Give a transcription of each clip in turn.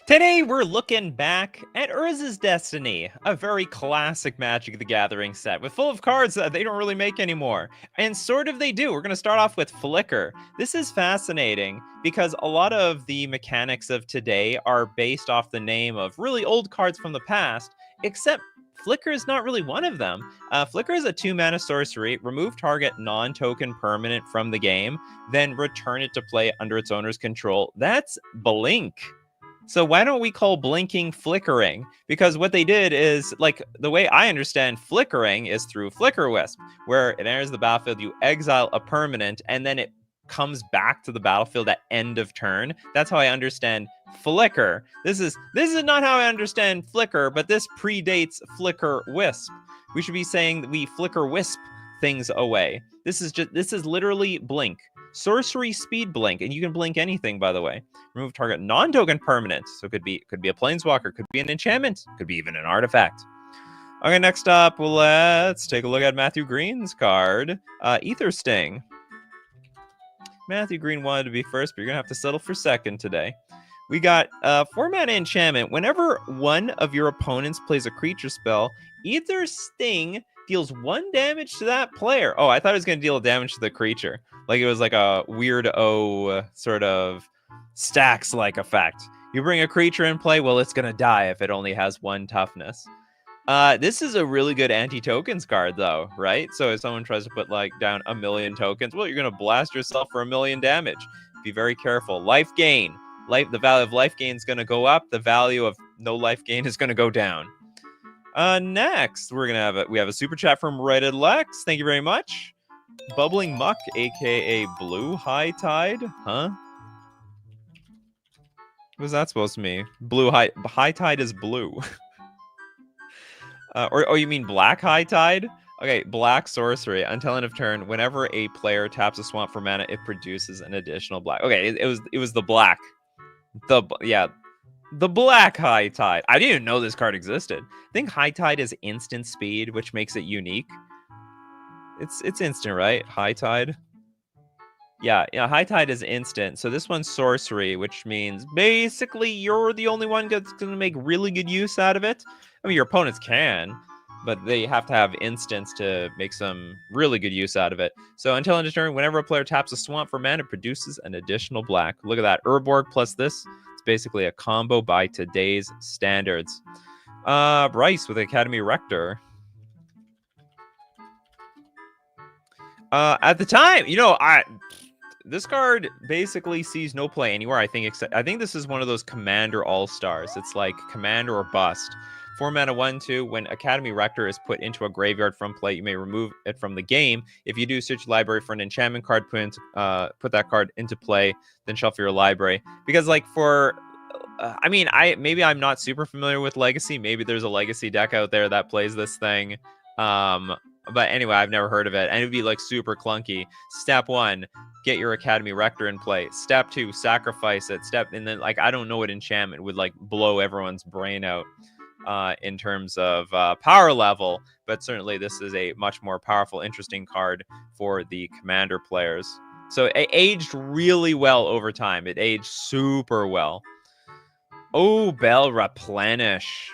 Today, we're looking back at Urza's Destiny, a very classic Magic the Gathering set, with full of cards that they don't really make anymore. And sort of they do. We're going to start off with Flicker. This is fascinating because a lot of the mechanics of today are based off the name of really old cards from the past, except Flicker is not really one of them. Flicker is a 2-mana sorcery. Remove target non-token permanent from the game, then return it to play under its owner's control. That's Blink. So why don't we call blinking flickering? Because what they did is, like, the way I understand flickering is through Flicker Wisp, where it enters the battlefield, you exile a permanent, and then it comes back to the battlefield at end of turn. That's how I understand flicker. This is not how I understand flicker, but this predates Flicker Wisp. We should be saying that we Flicker Wisp things away. This is literally blink. Sorcery speed blink, and you can blink anything, by the way. Remove target non-token permanent. So it could be a planeswalker, could be an enchantment, could be even an artifact. Okay, next up, let's take a look at Matthew Green's card, Ether Sting. Matthew Green wanted to be first, but you're gonna have to settle for second today. We got 4-mana enchantment. Whenever one of your opponents plays a creature spell, Ether Sting deals 1 damage to that player. Oh, I thought it was going to deal damage to the creature. Like it was like a weirdo sort of stacks-like effect. You bring a creature in play, well, it's going to die if it only has 1 toughness. This is a really good anti-tokens card, though, right? So if someone tries to put like down 1,000,000 tokens, well, you're going to blast yourself for 1,000,000 damage. Be very careful. Life gain. The value of life gain is going to go up. The value of no life gain is going to go down. Next, we have a super chat from Rated Lex. Thank you very much. Bubbling Muck, aka Blue High Tide, huh? What was that supposed to mean? High Tide is blue. Or you mean Black High Tide? Okay, black sorcery. Until end of turn, whenever a player taps a swamp for mana, it produces an additional black. Okay, it was the black. The Black High Tide. I didn't even know this card existed. I think High Tide is instant speed, which makes it unique. It's instant, right? High Tide. Yeah, High Tide is instant. So this one's sorcery, which means basically you're the only one that's going to make really good use out of it. I mean, your opponents can, but they have to have instants to make some really good use out of it. So until end of turn, whenever a player taps a swamp for mana, it produces an additional black. Look at that. Urborg plus this. It's basically a combo by today's standards. Bryce with Academy Rector. At the time, this card basically sees no play anywhere. I think this is one of those Commander All-Stars. It's like Commander or Bust. 4-mana 1/2. When Academy Rector is put into a graveyard from play, you may remove it from the game. If you do, search your library for an enchantment card, put that card into play, then shuffle your library. Because like maybe I'm not super familiar with Legacy. Maybe there's a Legacy deck out there that plays this thing. But anyway, I've never heard of it, and it'd be like super clunky. Step 1, get your Academy Rector in play. Step 2, sacrifice it. And then like I don't know what enchantment would like blow everyone's brain out in terms of power level, but certainly this is a much more powerful, interesting card for the Commander players. So it aged really well over time. It aged super well. Oh, Bell Replenish.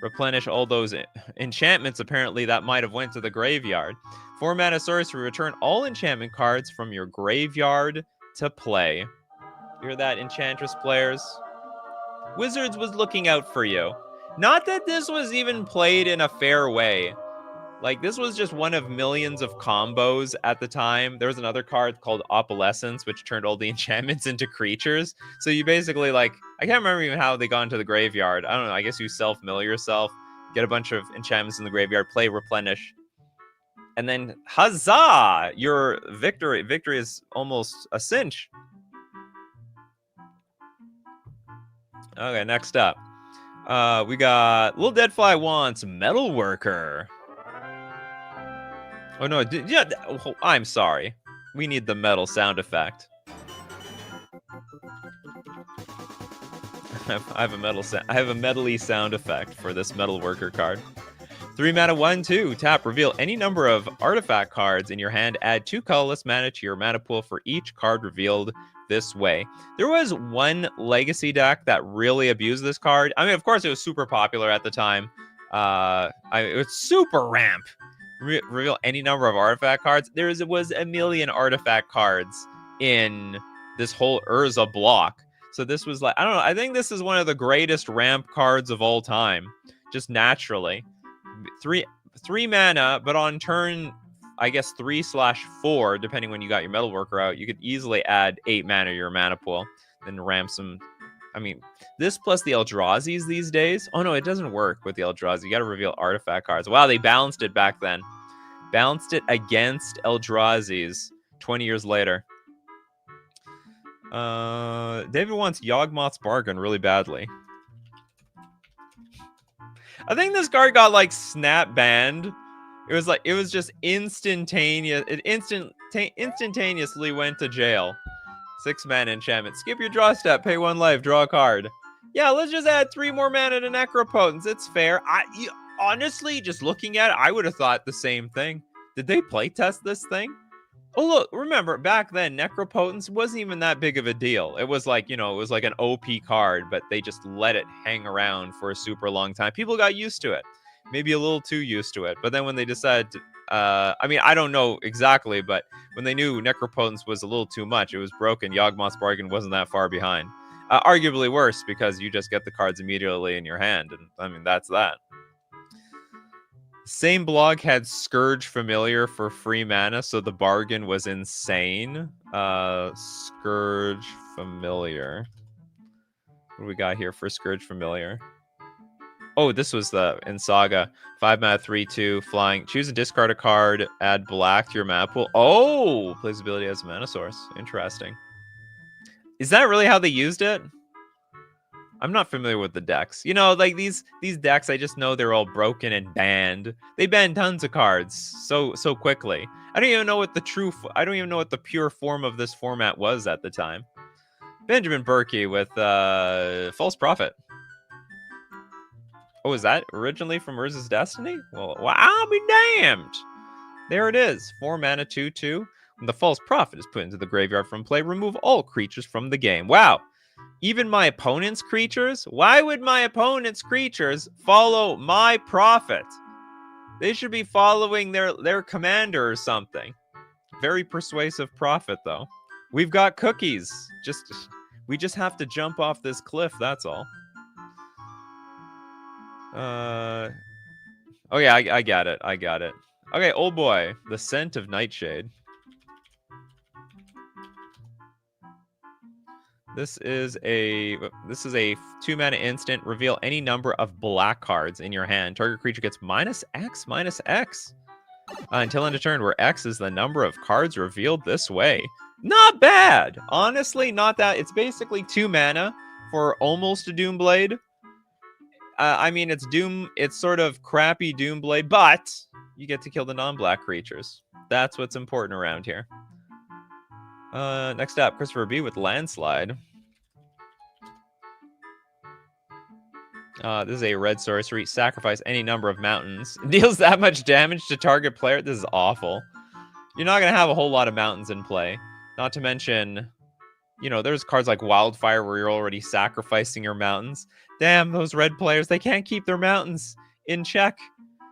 Replenish all those enchantments, apparently, that might have went to the graveyard. 4-mana sorcery. Return all enchantment cards from your graveyard to play. You hear that, Enchantress players? Wizards was looking out for you. Not that this was even played in a fair way. Like, this was just one of millions of combos at the time. There was another card called Opalescence, which turned all the enchantments into creatures. So you basically, like, I can't remember even how they got into the graveyard. I don't know. I guess you self-mill yourself, get a bunch of enchantments in the graveyard, play Replenish. And then, huzzah! Your victory is almost a cinch. Okay, next up. We got Little Deadfly wants Metalworker. Oh no! Yeah, I'm sorry. We need the metal sound effect. I have a metally sound effect for this Metalworker card. 3-mana 1/2. Tap. Reveal any number of artifact cards in your hand. Add 2 colorless mana to your mana pool for each card revealed this way. There was one legacy deck that really abused this card. I mean, of course, it was super popular at the time. It was super ramp. Reveal any number of artifact cards. Was a million artifact cards in this whole Urza block. So this was like, I don't know. I think this is one of the greatest ramp cards of all time, just naturally. Three mana, but on turn, I guess 3/4, depending when you got your Metalworker out, you could easily add 8 mana to your mana pool, then ramp some. I mean, this plus the Eldrazi's these days. Oh no, it doesn't work with the Eldrazi. You got to reveal artifact cards. Wow, they balanced it back then. Balanced it against Eldrazi's 20 years later. David wants Yawgmoth's Bargain really badly. I think this card got like snap banned. It was just instantaneous. It instantaneously went to jail. 6 mana enchantment. Skip your draw step. Pay 1 life. Draw a card. Yeah, let's just add 3 more mana to Necropotence. It's fair. Honestly, just looking at it, I would have thought the same thing. Did they playtest this thing? Oh, look, remember, back then, Necropotence wasn't even that big of a deal. It was like, it was like an OP card, but they just let it hang around for a super long time. People got used to it. Maybe a little too used to it. But then when they decided to, I mean, I don't know exactly, but when they knew Necropotence was a little too much, it was broken. Yawgmoth's Bargain wasn't that far behind. Arguably worse, because you just get the cards immediately in your hand. And, I mean, that's that. Same blog had Scourge Familiar for free mana, so the bargain was insane. Scourge Familiar. What do we got here for Scourge Familiar? Oh, this was in Saga. 5 mana, 3/2, flying. Choose and discard a card, add black to your mana pool. Oh, plays ability as a mana source. Interesting. Is that really how they used it? I'm not familiar with the decks. Like these decks, I just know they're all broken and banned. They banned tons of cards so quickly. I don't even know what the pure form of this format was at the time. Benjamin Berkey with False Prophet. Oh, is that originally from Urza's Destiny? Well, I'll be damned. There it is. 4 mana, 2/2. When the False Prophet is put into the graveyard from play, remove all creatures from the game. Wow. Even my opponent's creatures? Why would my opponent's creatures follow my prophet? They should be following their commander or something. Very persuasive prophet, though. We've got cookies. We just have to jump off this cliff, that's all. Oh yeah, I got it. Okay, old boy. The Scent of Nightshade. This is a 2 mana instant. Reveal any number of black cards in your hand. Target creature gets -X/-X until end of turn, where X is the number of cards revealed this way. Not bad, honestly. Not that. It's basically 2 mana for almost a Doomblade. I mean, it's sort of crappy Doomblade, but you get to kill the non-black creatures. That's what's important around here. Next up, Christopher B with Landslide. This is a red sorcery. Sacrifice any number of mountains. Deals that much damage to target player. This is awful. You're not going to have a whole lot of mountains in play. Not to mention, there's cards like Wildfire where you're already sacrificing your mountains. Damn, those red players, they can't keep their mountains in check.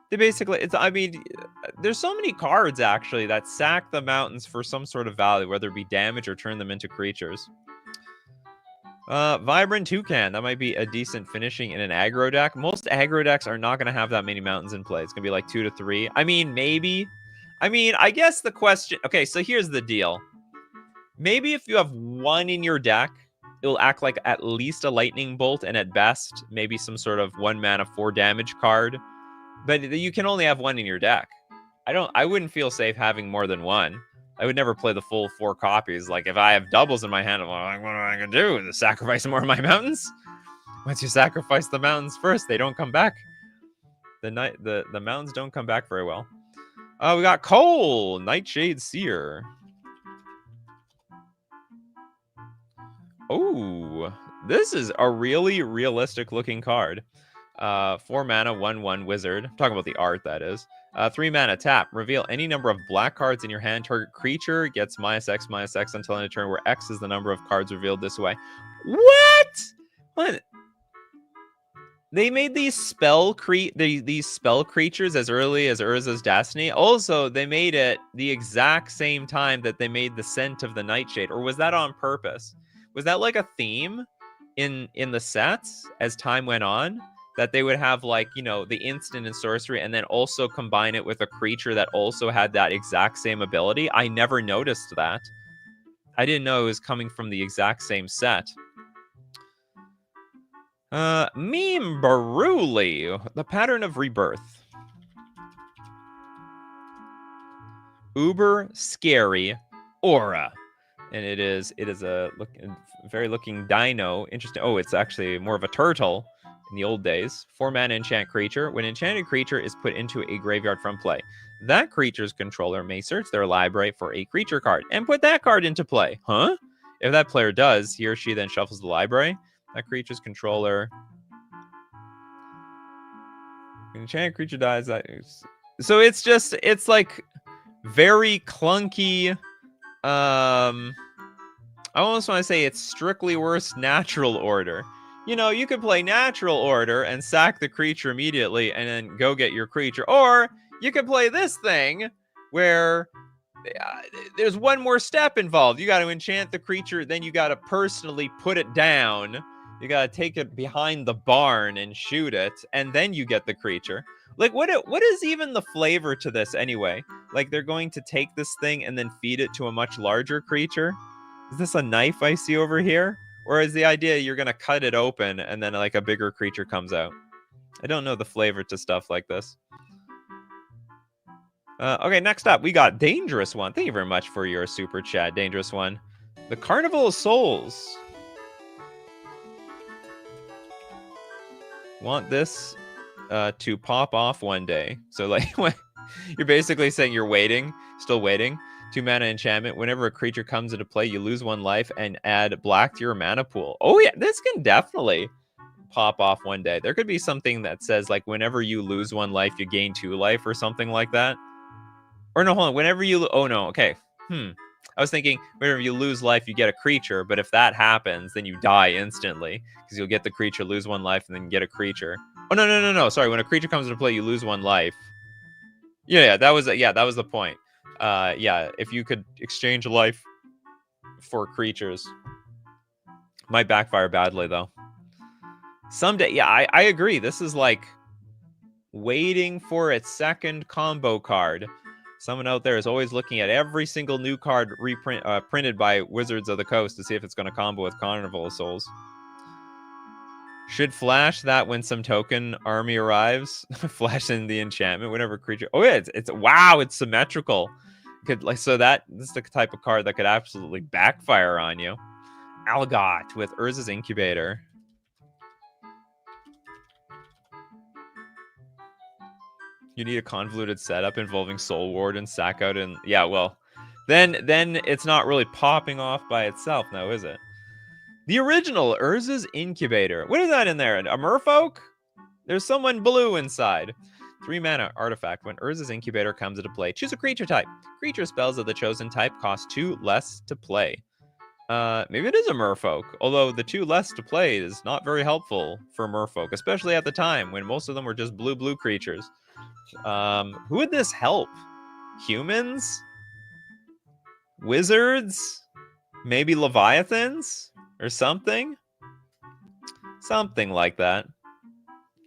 They basically, there's so many cards, actually, that sack the mountains for some sort of value, whether it be damage or turn them into creatures. Vibrant Toucan, that might be a decent finishing in an aggro deck. Most aggro decks are not going to have that many mountains in play. It's going to be like 2 to 3. I mean, maybe. I guess the question... Okay, so here's the deal. Maybe if you have 1 in your deck, it'll act like at least a Lightning Bolt, and at best, maybe some sort of 1 mana 4 damage card. But you can only have 1 in your deck. I wouldn't feel safe having more than 1. I would never play the full 4 copies. Like, if I have doubles in my hand, I'm like, what am I going to do? Sacrifice more of my mountains? Once you sacrifice the mountains first, they don't come back. The mountains don't come back very well. We got Cole, Nightshade Seer. Oh, this is a really realistic looking card. 4 mana, 1/1 wizard. I'm talking about the art, that is. 3 mana, tap. Reveal any number of black cards in your hand. Target creature gets -X until end of turn, where X is the number of cards revealed this way. What? What? They made these spell creatures as early as Urza's Destiny. Also, they made it the exact same time that they made the Scent of the Nightshade. Or was that on purpose? Was that like a theme in the sets as time went on? That they would have, like, you know, the instant and sorcery, and then also combine it with a creature that also had that exact same ability? I never noticed that. I didn't know it was coming from the exact same set. Meme Baruli, the pattern of rebirth. Uber scary aura. And it is a very looking dino. Interesting. Oh, it's actually more of a turtle in the old days. 4 mana enchant creature. When enchanted creature is put into a graveyard from play, that creature's controller may search their library for a creature card and put that card into play. Huh? If that player does, he or she then shuffles the library. That creature's controller. When enchanted creature dies, so it's like very clunky. I almost want to say it's strictly worse natural order. You know, you could play natural order and sack the creature immediately and then go get your creature. Or you could play this thing where there's one more step involved. You got to enchant the creature, then you got to personally put it down. You got to take it behind the barn and shoot it, and then you get the creature. Like, what is even the flavor to this anyway? Like, they're going to take this thing and then feed it to a much larger creature? Is this a knife I see over here? Or is the idea you're going to cut it open and then, like, a bigger creature comes out? I don't know the flavor to stuff like this. Okay, next up, we got Dangerous One. Thank you very much for your super chat, Dangerous One. The Carnival of Souls. Want this to pop off one day. So, like, you're basically saying you're waiting, still waiting. 2 mana enchantment. Whenever a creature comes into play, you lose 1 life and add black to your mana pool. Oh yeah, this can definitely pop off one day. There could be something that says, like, whenever you lose 1 life, you gain 2 life or something like that. Or no, hold on. Whenever you... Oh, no. Okay. I was thinking whenever you lose life, you get a creature. But if that happens, then you die instantly. Because you'll get the creature, lose 1 life, and then get a creature. Oh, no. Sorry. When a creature comes into play, you lose 1 life. Yeah, that was the point. Yeah, if you could exchange life for creatures. Might backfire badly, though. Someday, yeah, I agree. This is like waiting for its second combo card. Someone out there is always looking at every single new card printed by Wizards of the Coast to see if it's going to combo with Carnival of Souls. Should flash that when some token army arrives. Flash in the enchantment whenever creature... Oh, yeah, it's wow, it's symmetrical. Could, like, so this is the type of card that could absolutely backfire on you. Algot with Urza's Incubator. You need a convoluted setup involving Soul Ward and sack out, and yeah, well, then it's not really popping off by itself now, is it? The original Urza's Incubator. What is that in there? A merfolk? There's someone blue inside. 3 mana artifact. When Urza's Incubator comes into play, choose a creature type. Creature spells of the chosen type cost 2 less to play. Maybe it is a merfolk, although the 2 less to play is not very helpful for merfolk, especially at the time when most of them were just blue creatures. Who would this help? Humans? Wizards? Maybe Leviathans? Or something? Something like that.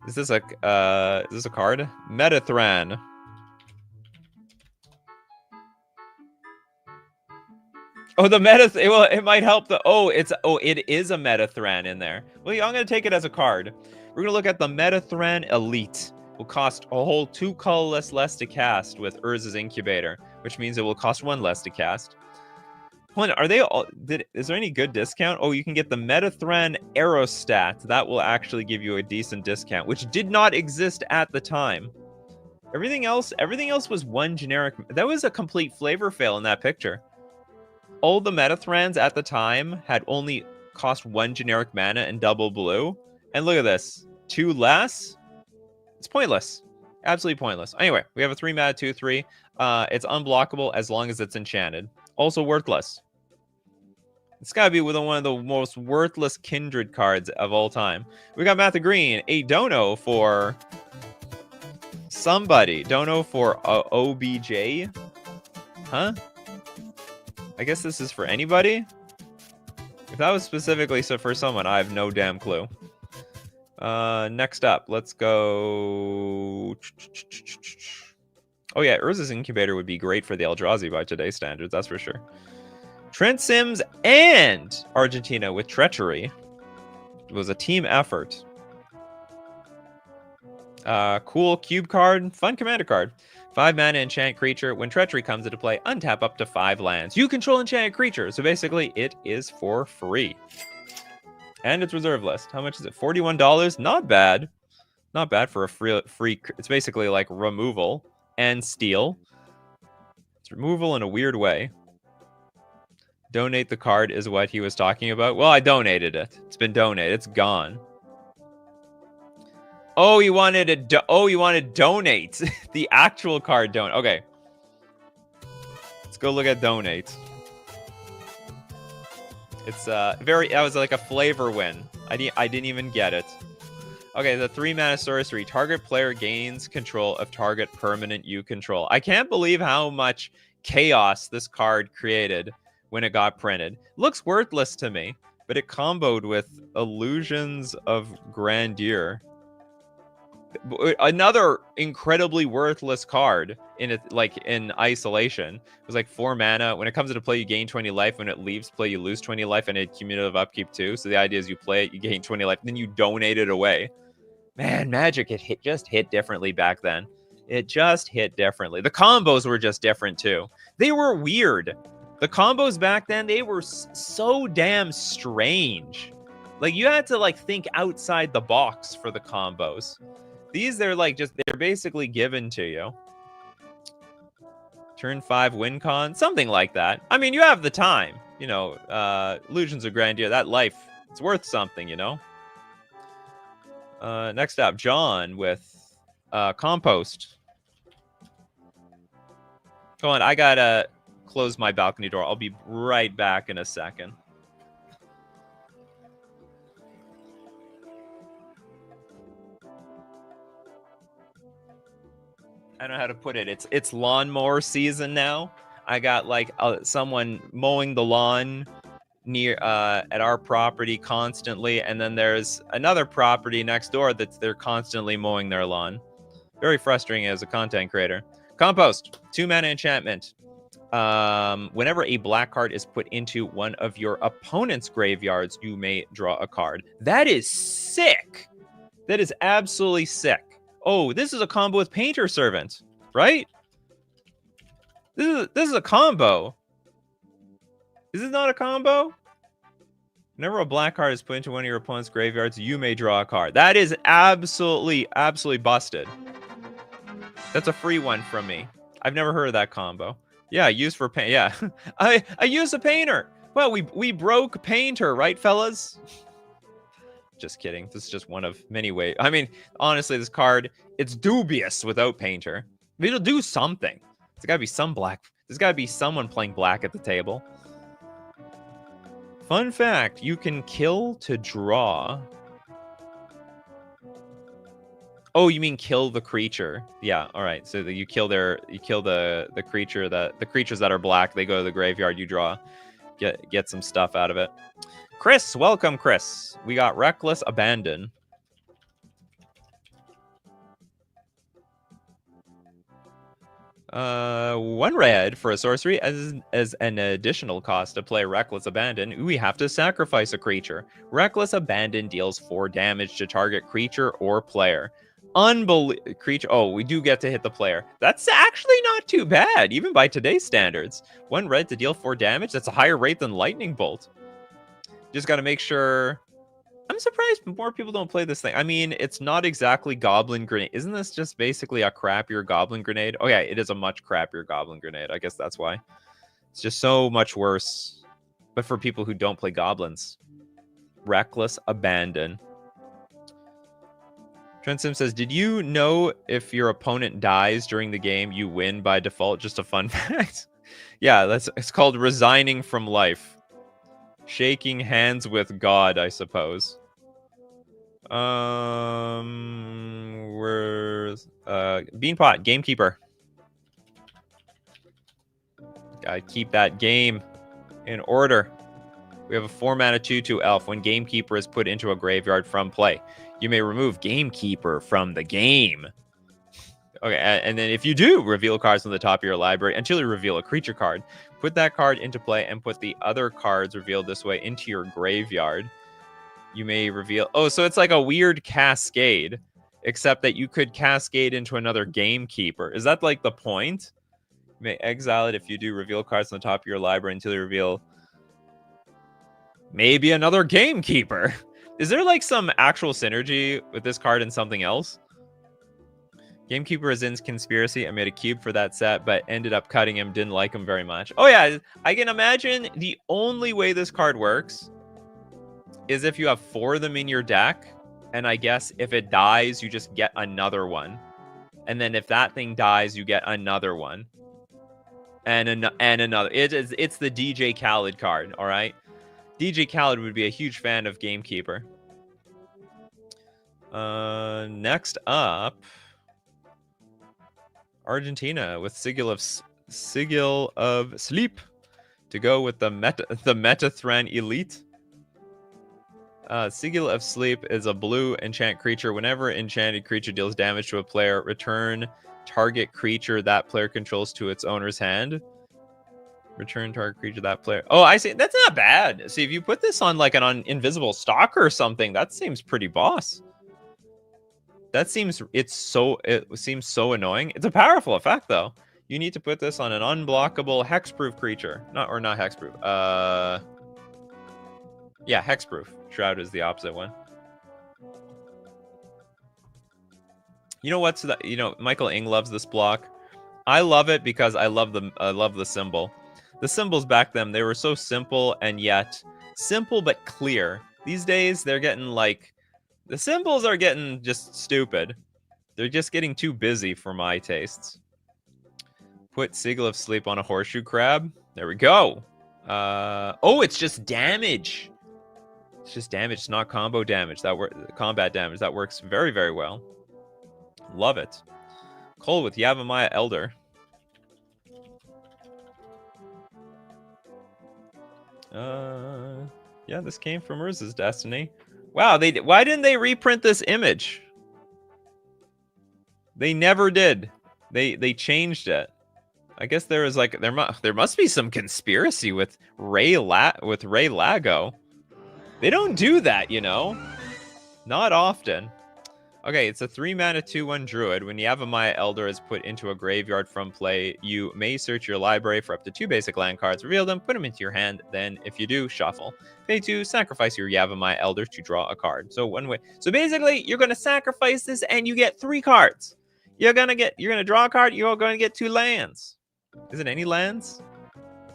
Is this a card? Metathran. Oh, the well, it might help the... it is a Metathran in there. Well, yeah, I'm going to take it as a card. We're going to look at the Metathran Elite. Will cost a whole 2 colorless less to cast with Urza's Incubator, which means it will cost 1 less to cast. Hold on, are they all... is there any good discount? Oh, you can get the Metathran Aerostat. That will actually give you a decent discount, which did not exist at the time. Everything else was 1 generic... That was a complete flavor fail in that picture. All the Metathrans at the time had only cost 1 generic mana and double blue. And look at this. 2 less? It's pointless. Absolutely pointless. Anyway, we have a 3-mana 2/3. It's unblockable as long as it's enchanted. Also worthless. It's got to be one of the most worthless Kindred cards of all time. We got Matthew Green, a dono for somebody. Dono for OBJ? Huh? I guess this is for anybody? If that was specifically so for someone, I have no damn clue. Next up, let's go... Oh yeah, Urza's Incubator would be great for the Eldrazi by today's standards, that's for sure. Trent Sims and Argentina with Treachery. It was a team effort. Cool cube card, fun commander card. 5 mana enchant creature. When Treachery comes into play, untap up to 5 lands. You control enchanted creature, so basically it is for free. And it's reserve list. How much is it? $41? Not bad. Not bad for a free. It's basically like removal and steal. It's removal in a weird way. Donate the card is what he was talking about. Well, I donated it. It's been donated. It's gone. Oh, he wanted donate. The actual card donate. Okay. Let's go look at donate. It's that was like a flavor win. I didn't even get it. Okay, the 3-mana sorcery. Target player gains control of target permanent you control. I can't believe how much chaos this card created when it got printed. Looks worthless to me, but it comboed with Illusions of Grandeur. Another incredibly worthless card in isolation. It was like 4 mana. When it comes into play, you gain 20 life. When it leaves play, you lose 20 life, and it cumulative upkeep too. So the idea is you play it, you gain 20 life, then you donate it away. Man, Magic, it just hit differently back then. It just hit differently. The combos were just different too. They were weird. The combos back then, they were so damn strange. Like, you had to like think outside the box for the combos. These, they're basically given to you. Turn 5 win con, something like that. I mean, you have the time, you know. Illusions of Grandeur, that life, it's worth something, you know. Next up, John with Compost. Go on, I gotta close my balcony door. I'll be right back in a second. I don't know how to put it. It's lawnmower season now. I got like someone mowing the lawn near at our property constantly, and then there's another property next door they're constantly mowing their lawn. Very frustrating as a content creator. Compost, 2 mana enchantment. Whenever a black card is put into one of your opponent's graveyards, you may draw a card. That is sick. That is absolutely sick. Oh, this is a combo with Painter Servant, right? This is a combo. Is this not a combo? Whenever a black card is put into one of your opponent's graveyards, you may draw a card. That is absolutely busted. That's a free one from me. I've never heard of that combo. Yeah, used for paint. Yeah, I use a painter. Well, we broke Painter, right, fellas? Just kidding. This is just one of many ways. I mean, honestly, this card, it's dubious without Painter. It'll do something. There's got to be some black. There's got to be someone playing black at the table. Fun fact, you can kill to draw. Oh, you mean kill the creature? Yeah, all right. So that you kill the creature the creatures that are black, they go to the graveyard, you draw. Get some stuff out of it. Chris, welcome, Chris. We got Reckless Abandon. One red for a sorcery as an additional cost to play Reckless Abandon. We have to sacrifice a creature. Reckless Abandon deals 4 damage to target creature or player. Creature. Oh, we do get to hit the player. That's actually not too bad, even by today's standards. 1 red to deal 4 damage. That's a higher rate than Lightning Bolt. Just got to make sure. I'm surprised more people don't play this thing. I mean, it's not exactly Goblin Grenade. Isn't this just basically a crappier Goblin Grenade? Oh, yeah, it is a much crappier Goblin Grenade. I guess that's why. It's just so much worse. But for people who don't play Goblins. Reckless Abandon. Trent Sim says, did you know if your opponent dies during the game, you win by default? Just a fun fact. Yeah, it's called resigning from life. Shaking hands with God, I suppose. Where's Beanpot, Gamekeeper. Gotta keep that game in order. We have a 4-mana 2/2 elf. When Gamekeeper is put into a graveyard from play, you may remove Gamekeeper from the game. Okay, and then if you do reveal cards on the top of your library until you reveal a creature card, put that card into play and put the other cards revealed this way into your graveyard. You may reveal... Oh, so it's like a weird cascade, except that you could cascade into another Gamekeeper. Is that like the point? You may exile it if you do reveal cards on the top of your library until you reveal maybe another Gamekeeper. Is there like some actual synergy with this card and something else? Gamekeeper is in Conspiracy. I made a cube for that set, but ended up cutting him. Didn't like him very much. Oh yeah, I can imagine the only way this card works is if you have 4 of them in your deck, and I guess if it dies, you just get another one. And then if that thing dies, you get another one. And another. It's the DJ Khaled card, all right? DJ Khaled would be a huge fan of Gamekeeper. Next up, Argentina with Sigil of Sleep to go with the Metathran Elite. Sigil of Sleep is a blue enchant creature. Whenever enchanted creature deals damage to a player, return target creature that player controls to its owner's hand. Return target creature that player... Oh, I see. That's not bad. See, if you put this on like an invisible stalker or something, that seems pretty boss. That seems... It seems so annoying. It's a powerful effect, though. You need to put this on an unblockable hexproof creature. Not hexproof. Yeah, hexproof. Shroud is the opposite one. You know what's that? You know, Michael Ing loves this block. I love it because I love the symbol. The symbols back then, they were so simple and yet simple but clear. These days, they're getting like... The symbols are getting just stupid. They're just getting too busy for my tastes. Put Sigil of Sleep on a horseshoe crab. There we go. Oh, it's just damage. It's just damage. It's not combo damage. Combat damage. That works very, very well. Love it. Cole with Yavimaya Elder. Yeah, this came from Urza's Destiny. Wow, why didn't they reprint this image? They never did. They changed it. I guess there was like there must be some conspiracy with Ray Lago. They don't do that, you know. Not often. Okay, it's a 3-mana 2/1 druid. When Yavimaya Elder is put into a graveyard from play, you may search your library for up to 2 basic land cards, reveal them, put them into your hand, then if you do, shuffle. Pay 2, sacrifice your Yavimaya Elder to draw a card. So one way. So basically, you're gonna sacrifice this and you get 3 cards. You're gonna draw a card, you're gonna get 2 lands. Is it any lands?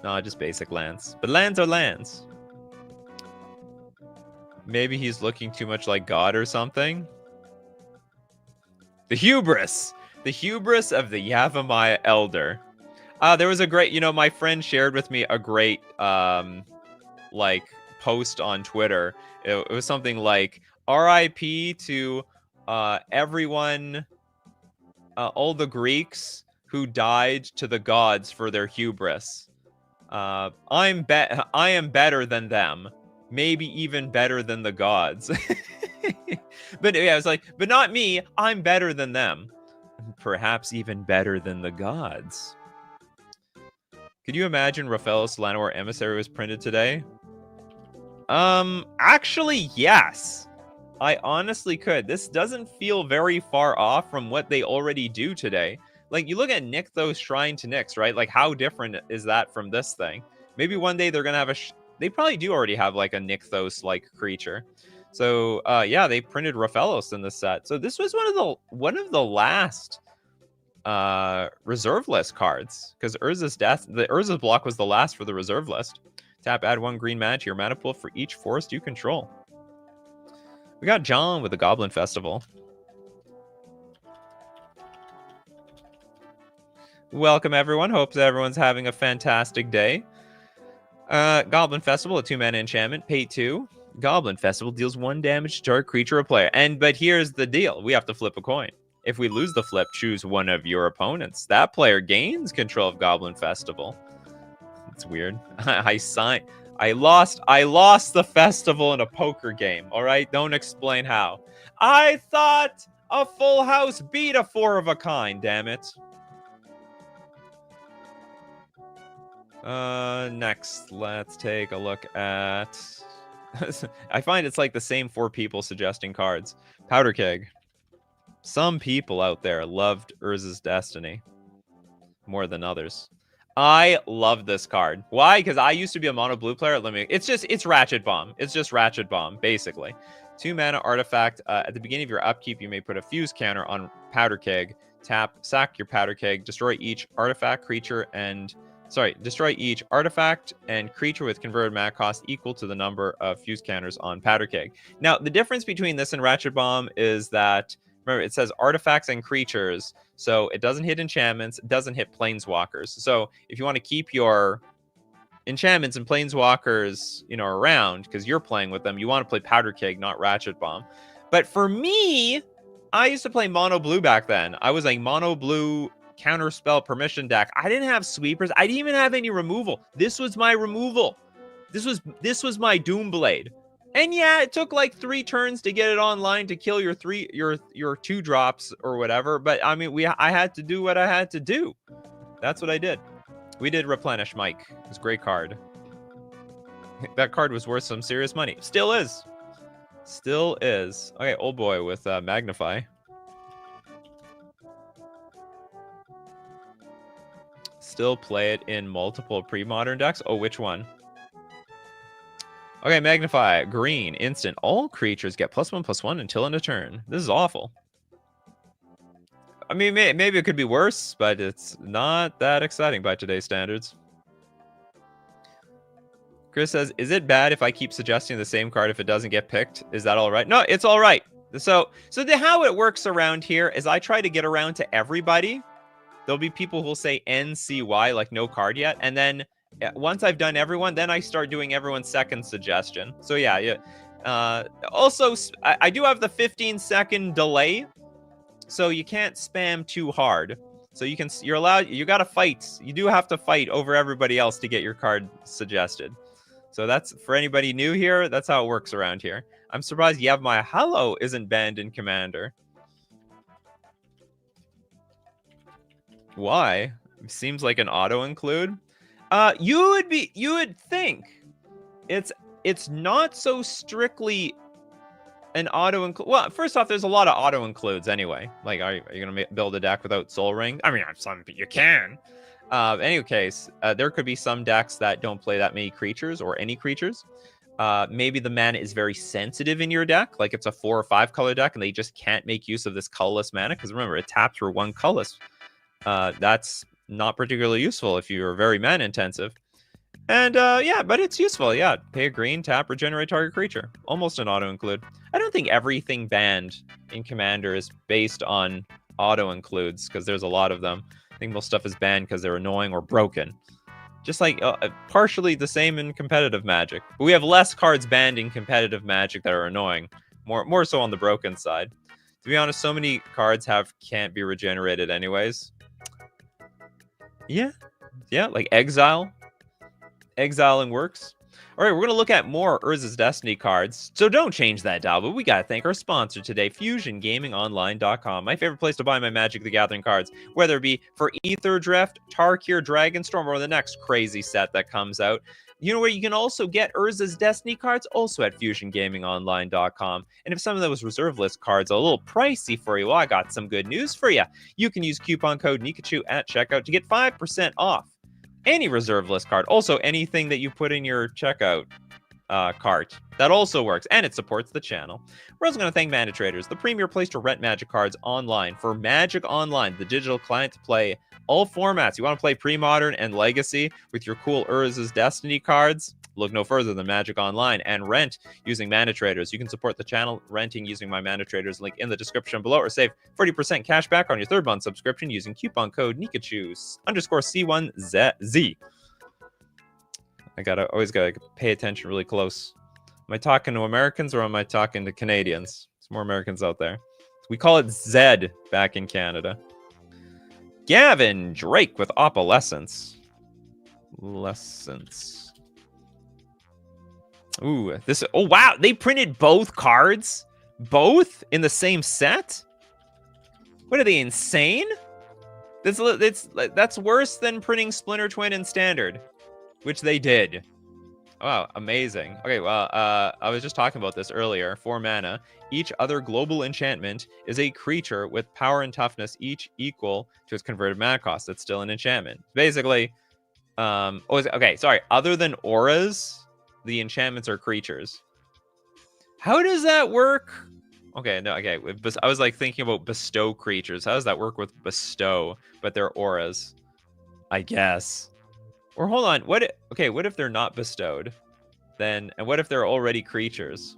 No, just basic lands. But lands are lands. Maybe he's looking too much like God or something. The hubris of the Yavimaya Elder. There was a great, you know, my friend shared with me a great, like, post on Twitter. It was something like, RIP to everyone, all the Greeks who died to the gods for their hubris. I am better than them. Maybe even better than the gods. But yeah, I was like, but not me. I'm better than them. Perhaps even better than the gods. Could you imagine Raphaelos Llanowar Emissary was printed today? Actually, yes. I honestly could. This doesn't feel very far off from what they already do today. Like, you look at Nykthos Shrine to Nyx, right? Like, how different is that from this thing? Maybe one day they're gonna have they probably do already have, like, a Nykthos-like creature. So, yeah, they printed Raphaelos in this set. So this was one of the last reserve list cards, because the Urza's block was the last for the reserve list. Tap, add 1 green mana to your mana pool for each forest you control. We got John with the Goblin Festival. Welcome, everyone. Hope that everyone's having a fantastic day. Goblin Festival, a 2-mana enchantment, pay 2. Goblin Festival deals 1 damage to target creature or player. But here's the deal. We have to flip a coin. If we lose the flip, choose one of your opponents. That player gains control of Goblin Festival. It's weird. I lost the festival in a poker game, all right? Don't explain how. I thought a full house beat a 4 of a kind, damn it. Next, let's take a look at... I find it's like the same 4 people suggesting cards. Powder Keg. Some people out there loved Urza's Destiny more than others. I love this card. Why? Because I used to be a mono blue player. It's Ratchet Bomb. It's just Ratchet Bomb, basically. 2 mana artifact. At the beginning of your upkeep, you may put a fuse counter on Powder Keg. Tap, sack your Powder Keg, destroy each artifact, creature, and... destroy each artifact and creature with converted mana cost equal to the number of fuse counters on Powder Keg. Now, the difference between this and Ratchet Bomb is that, remember, it says artifacts and creatures, so it doesn't hit enchantments, it doesn't hit planeswalkers. So if you want to keep your enchantments and planeswalkers, around, because you're playing with them, you want to play Powder Keg, not Ratchet Bomb. But for me, I used to play mono blue back then. I was a mono blue counterspell permission deck. I didn't have sweepers. I didn't even have any removal. This was my removal. This was my Doomblade. And yeah, it took like 3 turns to get it online to kill your 2 drops or whatever. But I mean, I had to do what I had to do. That's what I did. We did Replenish Mike. It was a great card. That card was worth some serious money. Still is. Still is. Okay, old boy with Magnify. Still play it in multiple pre-modern decks. Oh, which one? Okay, Magnify. Green. Instant. All creatures get +1/+1 until end of turn. This is awful. I mean, maybe it could be worse, but it's not that exciting by today's standards. Chris says, is it bad if I keep suggesting the same card if it doesn't get picked? Is that all right? No, it's all right. So how it works around here is I try to get around to everybody. There'll be people who will say NCY, like no card yet. And then once I've done everyone, then I start doing everyone's second suggestion. So yeah. Also, I do have the 15-second delay. So you can't spam too hard. So you got to fight. You do have to fight over everybody else to get your card suggested. So that's, for anybody new here, that's how it works around here. I'm surprised Yavmaya Hello isn't banned in Commander. Why? Seems like an auto include. You would think it's not so strictly an auto include. Well, first off, there's a lot of auto includes anyway. Like, are you gonna build a deck without Soul Ring? I mean, you can. Any case, there could be some decks that don't play that many creatures or any creatures. Maybe the mana is very sensitive in your deck, like it's a 4 or 5 color deck, and they just can't make use of this colorless mana because remember, it taps for 1 colorless. That's not particularly useful if you're very mana intensive. And yeah, but it's useful. Yeah, pay a green, tap, regenerate target creature. Almost an auto include. I don't think everything banned in Commander is based on auto includes because there's a lot of them. I think most stuff is banned because they're annoying or broken. Just like partially the same in competitive Magic. But we have less cards banned in competitive Magic that are annoying. More so on the broken side. To be honest, so many cards can't be regenerated anyways. Yeah, like Exile. Exiling works. All right, we're going to look at more Urza's Destiny cards. So don't change that dial, but we got to thank our sponsor today, FusionGamingOnline.com. My favorite place to buy my Magic the Gathering cards, whether it be for Ether Drift, Tarkir, Dragonstorm, or the next crazy set that comes out. You know where you can also get Urza's Destiny cards? Also at FusionGamingOnline.com. And if some of those reserve list cards are a little pricey for you, well, I got some good news for you. You can use coupon code Nikachu at checkout to get 5% off any reserve list card. Also, anything that you put in your checkout cart. That also works, and it supports the channel. We're also going to thank Mana Traders, the premier place to rent Magic cards online. For Magic Online, the digital client to play all formats. You want to play pre-modern and legacy with your cool Urza's Destiny cards? Look no further than Magic Online and rent using Mana Traders. You can support the channel renting using my Mana Traders link in the description below, or save 40% cash back on your 3rd month subscription using coupon code Nikachu _C1Z. Always gotta pay attention really close. Am I talking to Americans or am I talking to Canadians? There's more Americans out there. We call it Zed back in Canada. Gavin Drake with Opalescence. Ooh, this. Oh wow, they printed both cards, both in the same set. What are they, insane? That's worse than printing Splinter Twin in Standard, which they did. Wow, amazing. Okay, well, I was just talking about this earlier. 4 mana. Each other global enchantment is a creature with power and toughness, each equal to its converted mana cost. That's still an enchantment. Basically, okay, sorry. Other than auras, the enchantments are creatures. How does that work? Okay, no, okay. I was like thinking about bestow creatures. How does that work with bestow? But they're auras, I guess. Or hold on, what if they're not bestowed? Then, and what if they're already creatures?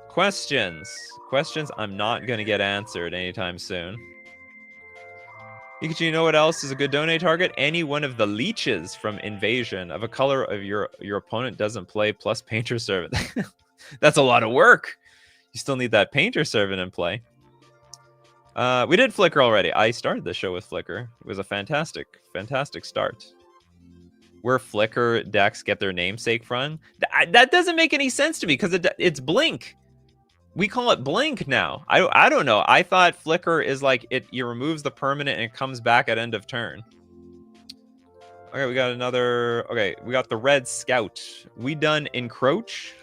Questions I'm not going to get answered anytime soon. Nikachu, you know what else is a good donate target? Any one of the leeches from Invasion of a color of your opponent doesn't play, plus Painter Servant. That's a lot of work. You still need that Painter Servant in play. We did Flicker already. I started the show with Flicker. It was a fantastic start. Where Flicker decks get their namesake from? That doesn't make any sense to me because it's Blink. We call it Blink now. I don't know. I thought Flicker is like it removes the permanent and it comes back at end of turn. Okay, we got another. Okay, we got the Red Scout. We done Encroach.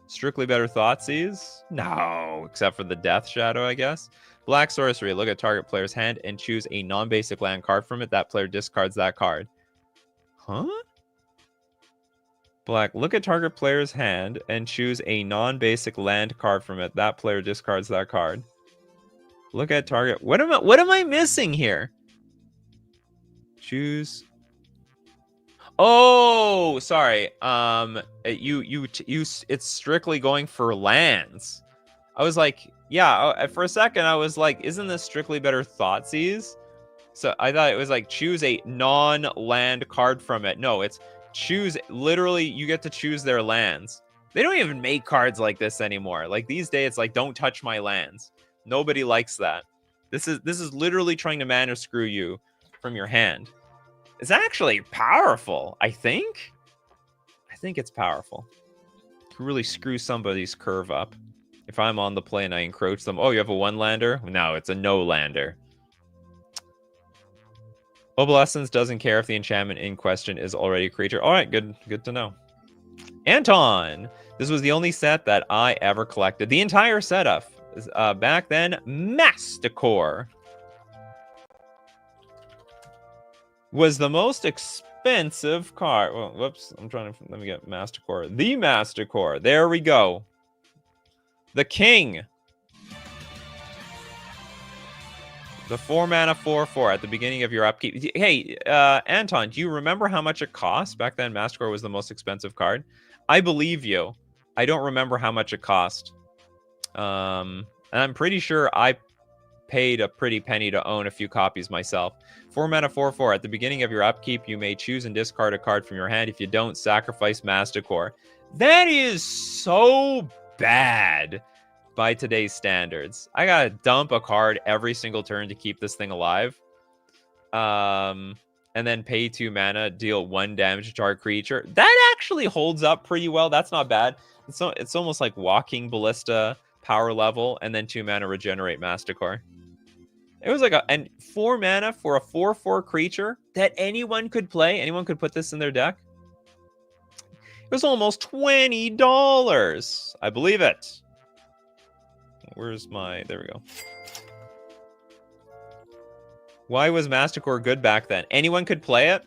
Strictly Better Thoughtseize? No, except for the Death Shadow, I guess. Black Sorcery. Look at target player's hand and choose a non-basic land card from it. That player discards that card. Huh? Black. Look at target player's hand and choose a non-basic land card from it. That player discards that card. Look at target. What am I missing here? Choose. Oh, sorry. It's strictly going for lands. I was like, yeah. For a second, I was like, isn't this Strictly Better Thoughtseize? So I thought it was like choose a non-land card from it. No, it's choose. Literally, you get to choose their lands. They don't even make cards like this anymore. Like these days, it's like don't touch my lands. Nobody likes that. This is literally trying to mana screw you from your hand. It's actually powerful, I think. I think it's powerful. To really screw somebody's curve up. If I'm on the play and I encroach them. Oh, you have a 1-lander? No, it's a no-lander. Opalescence doesn't care if the enchantment in question is already a creature. All right, good to know. Anton! This was the only set that I ever collected. The entire setup. Back then, Masticore was the most expensive card. Well, whoops. Let me get Masticore. The Masticore. There we go. The King. The 4-mana 4/4 at the beginning of your upkeep. Hey, Anton, do you remember how much it cost? Back then, Masticore was the most expensive card. I believe you. I don't remember how much it cost. And I'm pretty sure I paid a pretty penny to own a few copies myself. 4-mana 4/4. At the beginning of your upkeep, you may choose and discard a card from your hand. If you don't, sacrifice Masticore. That is so bad by today's standards. I gotta dump a card every single turn to keep this thing alive. And then pay 2 mana, deal 1 damage to target creature. That actually holds up pretty well. That's not bad. It's almost like Walking Ballista power level, and then 2 mana regenerate Masticore. It was like and 4 mana for a 4/4 creature that anyone could play. Anyone could put this in their deck. It was almost $20. I believe it. Where's my... There we go. Why was Masticore good back then? Anyone could play it.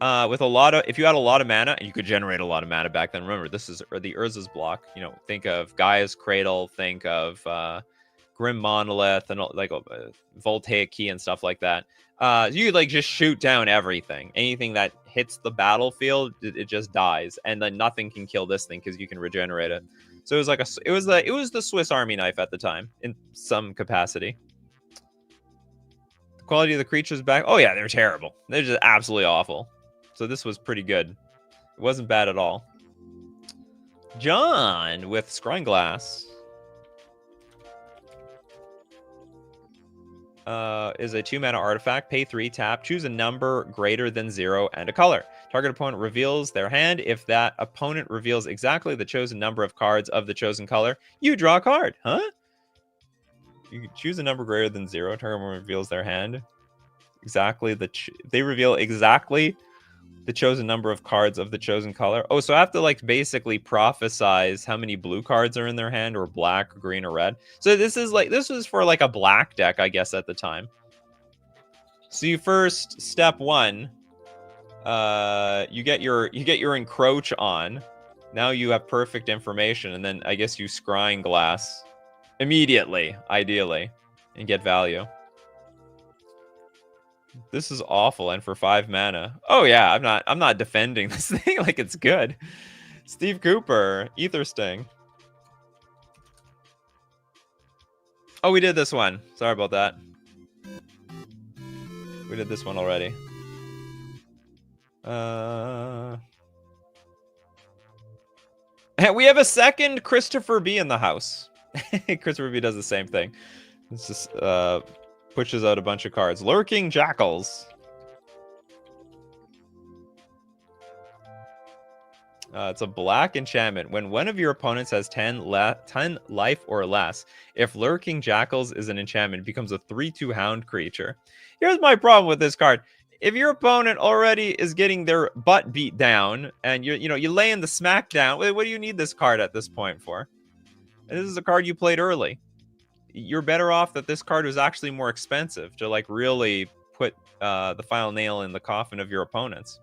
with a lot of, if you had a lot of mana, and you could generate a lot of mana back then. Remember, this is the Urza's block. You know, think of Gaia's Cradle, think of Grim Monolith, and like Voltaic Key and stuff like that. You could like just shoot down everything. Anything that hits the battlefield, it just dies, and then nothing can kill this thing because you can regenerate it. So it was like it was the Swiss Army knife at the time in some capacity. The quality of the creatures back, oh yeah, they're terrible. They're just absolutely awful. So this was pretty good. It wasn't bad at all. John with Scrying Glass. Is a 2-mana artifact. Pay 3, tap. Choose a number greater than 0 and a color. Target opponent reveals their hand. If that opponent reveals exactly the chosen number of cards of the chosen color, you draw a card. Huh? You choose a number greater than 0. Target opponent reveals their hand. Exactly they reveal exactly the chosen number of cards of the chosen color. Oh, so I have to like basically prophesize how many blue cards are in their hand, or black, or green, or red. So this was for like a black deck, I guess, at the time. So you first, step 1, you get your encroach on. Now you have perfect information, and then I guess you scrying glass immediately, ideally, and get value. This is awful, and for 5 mana. Oh yeah, I'm not defending this thing like it's good. Steve Cooper, Ether Sting. Oh, we did this one. Sorry about that. We did this one already. And we have a second Christopher B in the house. Christopher B does the same thing. It's just pushes out a bunch of cards. Lurking Jackals. It's a black enchantment. When one of your opponents has 10 life or less, if Lurking Jackals is an enchantment, it becomes a 3/2 hound creature. Here's my problem with this card. If your opponent already is getting their butt beat down, and you lay in the smack down, what do you need this card at this point for? And this is a card you played early. You're better off that this card was actually more expensive to like really put the final nail in the coffin of your opponents.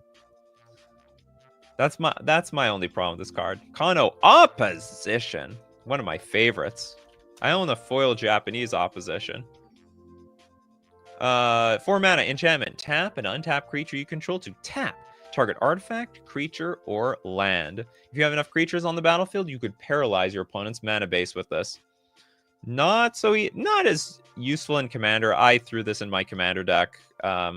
That's my only problem with this card. Kano Opposition, one of my favorites. I own a foil Japanese opposition. 4 mana enchantment. Tap an untapped creature you control to tap target artifact, creature, or land. If you have enough creatures on the battlefield, you could paralyze your opponent's mana base with this. Not as useful in Commander. I threw this in my Commander deck. I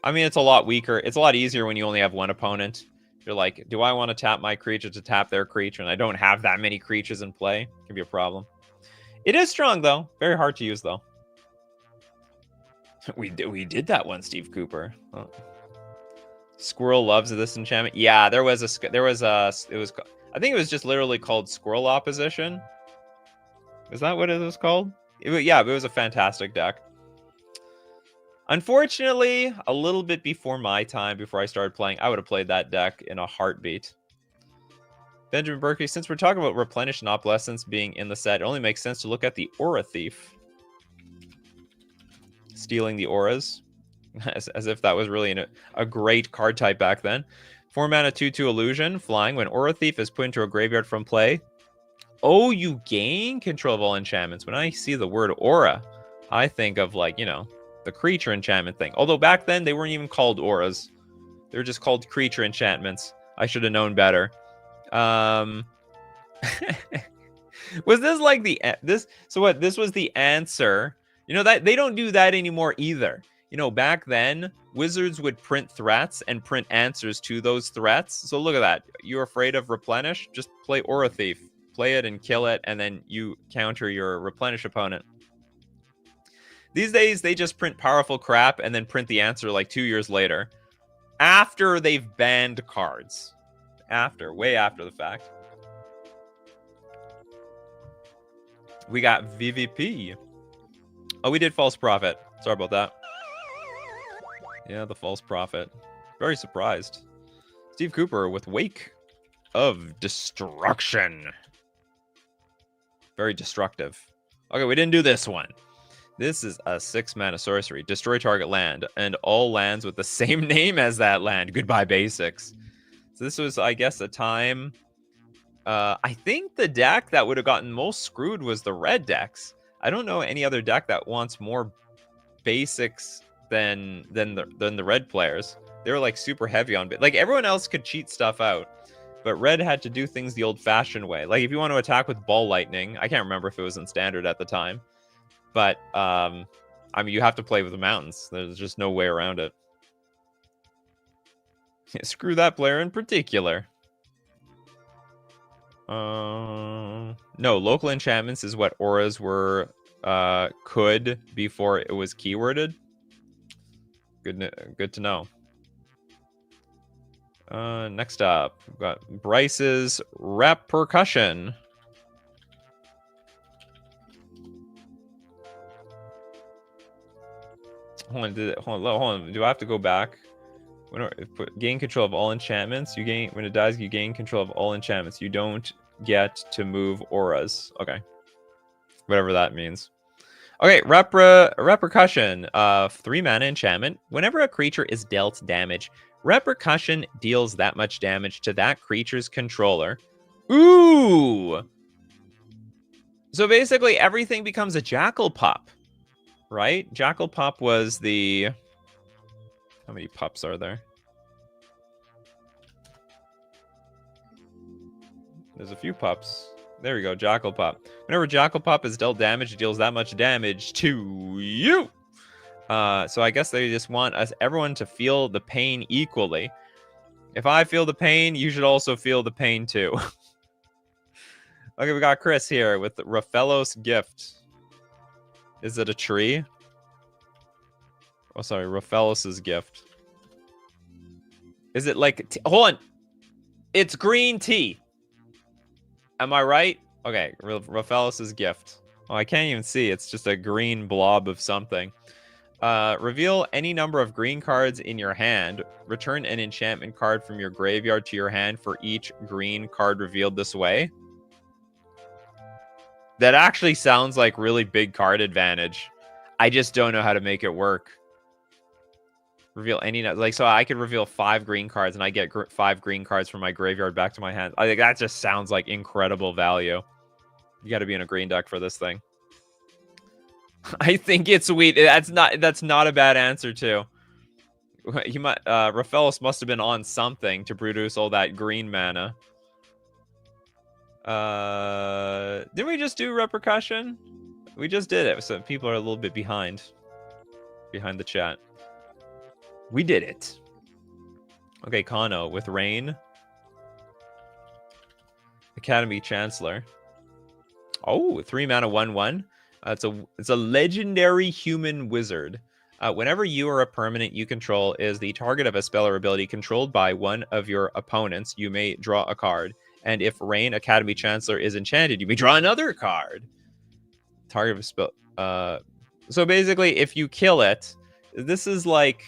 mean, it's a lot weaker. It's a lot easier when you only have one opponent. You're like, do I want to tap my creature to tap their creature? And I don't have that many creatures in play. It can be a problem. It is strong, though. Very hard to use, though. We did that one, Steve Cooper. Oh. Squirrel loves this enchantment. Yeah, I think it was just literally called Squirrel Opposition. Is that what it was called? Yeah, it was a fantastic deck. Unfortunately, a little bit before my time, before I started playing, I would have played that deck in a heartbeat. Benjamin Berkey, since we're talking about Replenish and Opalescence being in the set, it only makes sense to look at the Aura Thief. Stealing the auras. As if that was really a great card type back then. 4 mana 2/2 illusion, flying. When Aura Thief is put into a graveyard from play, oh, you gain control of all enchantments. When I see the word aura, I think of like, the creature enchantment thing. Although back then they weren't even called auras. They were just called creature enchantments. I should have known better. Was this like this was the answer? That they don't do that anymore either. Back then, wizards would print threats and print answers to those threats. So look at that. You're afraid of Replenish? Just play Aura Thief. Play it and kill it, and then you counter your Replenish opponent. These days, they just print powerful crap and then print the answer like 2 years later. After they've banned cards. Way after the fact. We got VVP. Oh, we did False Prophet. Sorry about that. Yeah, the False Prophet. Very surprised. Steve Cooper with Wake of Destruction. Very destructive. Okay, we didn't do this one. This is a 6-mana sorcery. Destroy target land, and all lands with the same name as that land. Goodbye, basics. So this was, I guess, a time... I think the deck that would have gotten most screwed was the red decks. I don't know any other deck that wants more basics than the red players. They were like super heavy on like everyone else could cheat stuff out, but red had to do things the old-fashioned way. Like if you want to attack with ball lightning, I can't remember if it was in standard at the time, but I mean you have to play with the mountains. There's just no way around it. Screw that player in particular. No, local enchantments is what auras were could before it was keyworded. Good to know. Next up, we've got Bryce's Repercussion. Hold on. Do I have to go back? Gain control of all enchantments. When it dies, you gain control of all enchantments. You don't get to move auras. Okay. Whatever that means. Okay, Repercussion. 3-mana enchantment. Whenever a creature is dealt damage, Repercussion deals that much damage to that creature's controller. Ooh! So basically, everything becomes a Jackal Pup, right? Jackal Pup was the... How many pups are there? There's a few pups. There we go, Jackal Pup. Whenever Jackal Pup is dealt damage, it deals that much damage to you. So I guess they just want everyone to feel the pain equally. If I feel the pain, you should also feel the pain too. Okay, we got Chris here with Raphaelos Gift. Is it a tree? Oh, sorry, Raphaelos' Gift. Is it like... Hold on. It's green tea. Am I right? Okay, Raphaelos' Gift. Oh, I can't even see. It's just a green blob of something. Reveal any number of green cards in your hand. Return an enchantment card from your graveyard to your hand for each green card revealed this way. That actually sounds like really big card advantage. I just don't know how to make it work. Reveal any... Like, so I could reveal 5 green cards and I get 5 green cards from my graveyard back to my hand. I think that just sounds like incredible value. You got to be in a green deck for this thing. I think it's sweet. That's not a bad answer too. You might Raphaelos must have been on something to produce all that green mana. Didn't we just do Repercussion? We just did it, so people are a little bit behind the chat. We did it. Okay, Kano with Rain. Academy Chancellor. Oh, 3-mana 1/1. It's a legendary human wizard. Whenever you or a permanent you control is the target of a spell or ability controlled by one of your opponents, you may draw a card. And if Rain Academy Chancellor is enchanted, you may draw another card. Target of a spell. So basically, if you kill it, this is like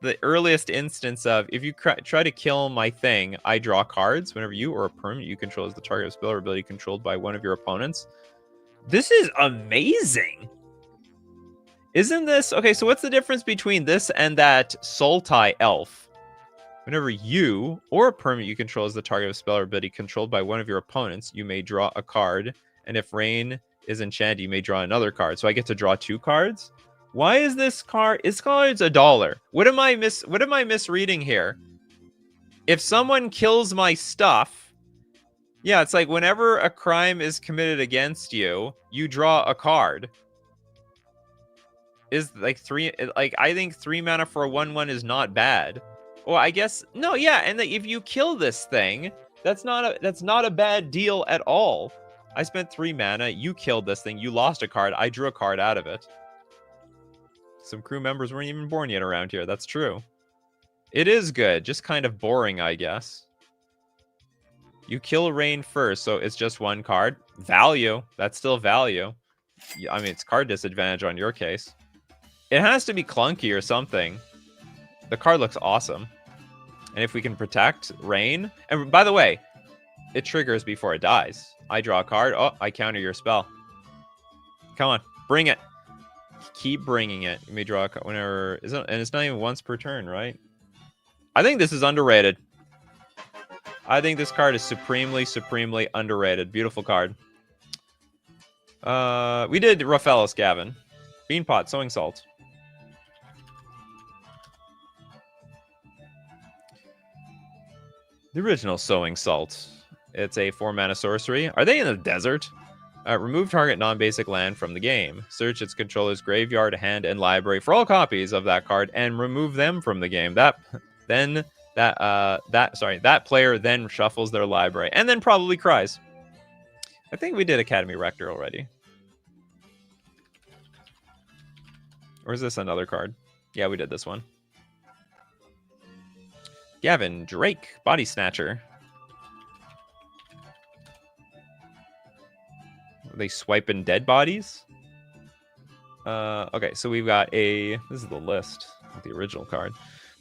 the earliest instance of if you try to kill my thing, I draw cards. Whenever you or a permanent you control is the target of a spell or ability controlled by one of your opponents. This is amazing. Isn't this... Okay, so what's the difference between this and that Sultai Elf? Whenever you or a permanent you control is the target of a spell or ability controlled by one of your opponents, you may draw a card. And if Rain is enchanted, you may draw another card. So I get to draw 2 cards? Why is this card... This card's $1. What am I misreading here? If someone kills my stuff... Yeah, it's like whenever a crime is committed against you, you draw a card. Is like 3... Like, I think 3 mana for a 1/1 is not bad. Well, I guess... No, yeah, and if you kill this thing, that's not a bad deal at all. I spent 3 mana, you killed this thing, you lost a card, I drew a card out of it. Some crew members weren't even born yet around here, that's true. It is good, just kind of boring, I guess. You kill Rain first, so it's just 1 card. Value, that's still value. I mean, it's card disadvantage on your case. It has to be clunky or something. The card looks awesome. And if we can protect Rain... And by the way, it triggers before it dies. I draw a card. Oh, I counter your spell. Come on, bring it. Keep bringing it. You may draw a card whenever, and it's not even once per turn, right? I think this is underrated. I think this card is supremely, supremely underrated. Beautiful card. We did Raphaelis Gavin. Beanpot, Sowing Salt. The original Sowing Salt. It's a 4-mana sorcery. Are they in the desert? Remove target non-basic land from the game. Search its controller's graveyard, hand, and library for all copies of that card, and remove them from the game. That player then shuffles their library, and then probably cries. I think we did Academy Rector already. Or is this another card? Yeah, we did this one. Gavin, Drake, Body Snatcher. Are they swiping dead bodies? Okay, so we've got this is the list of the original card.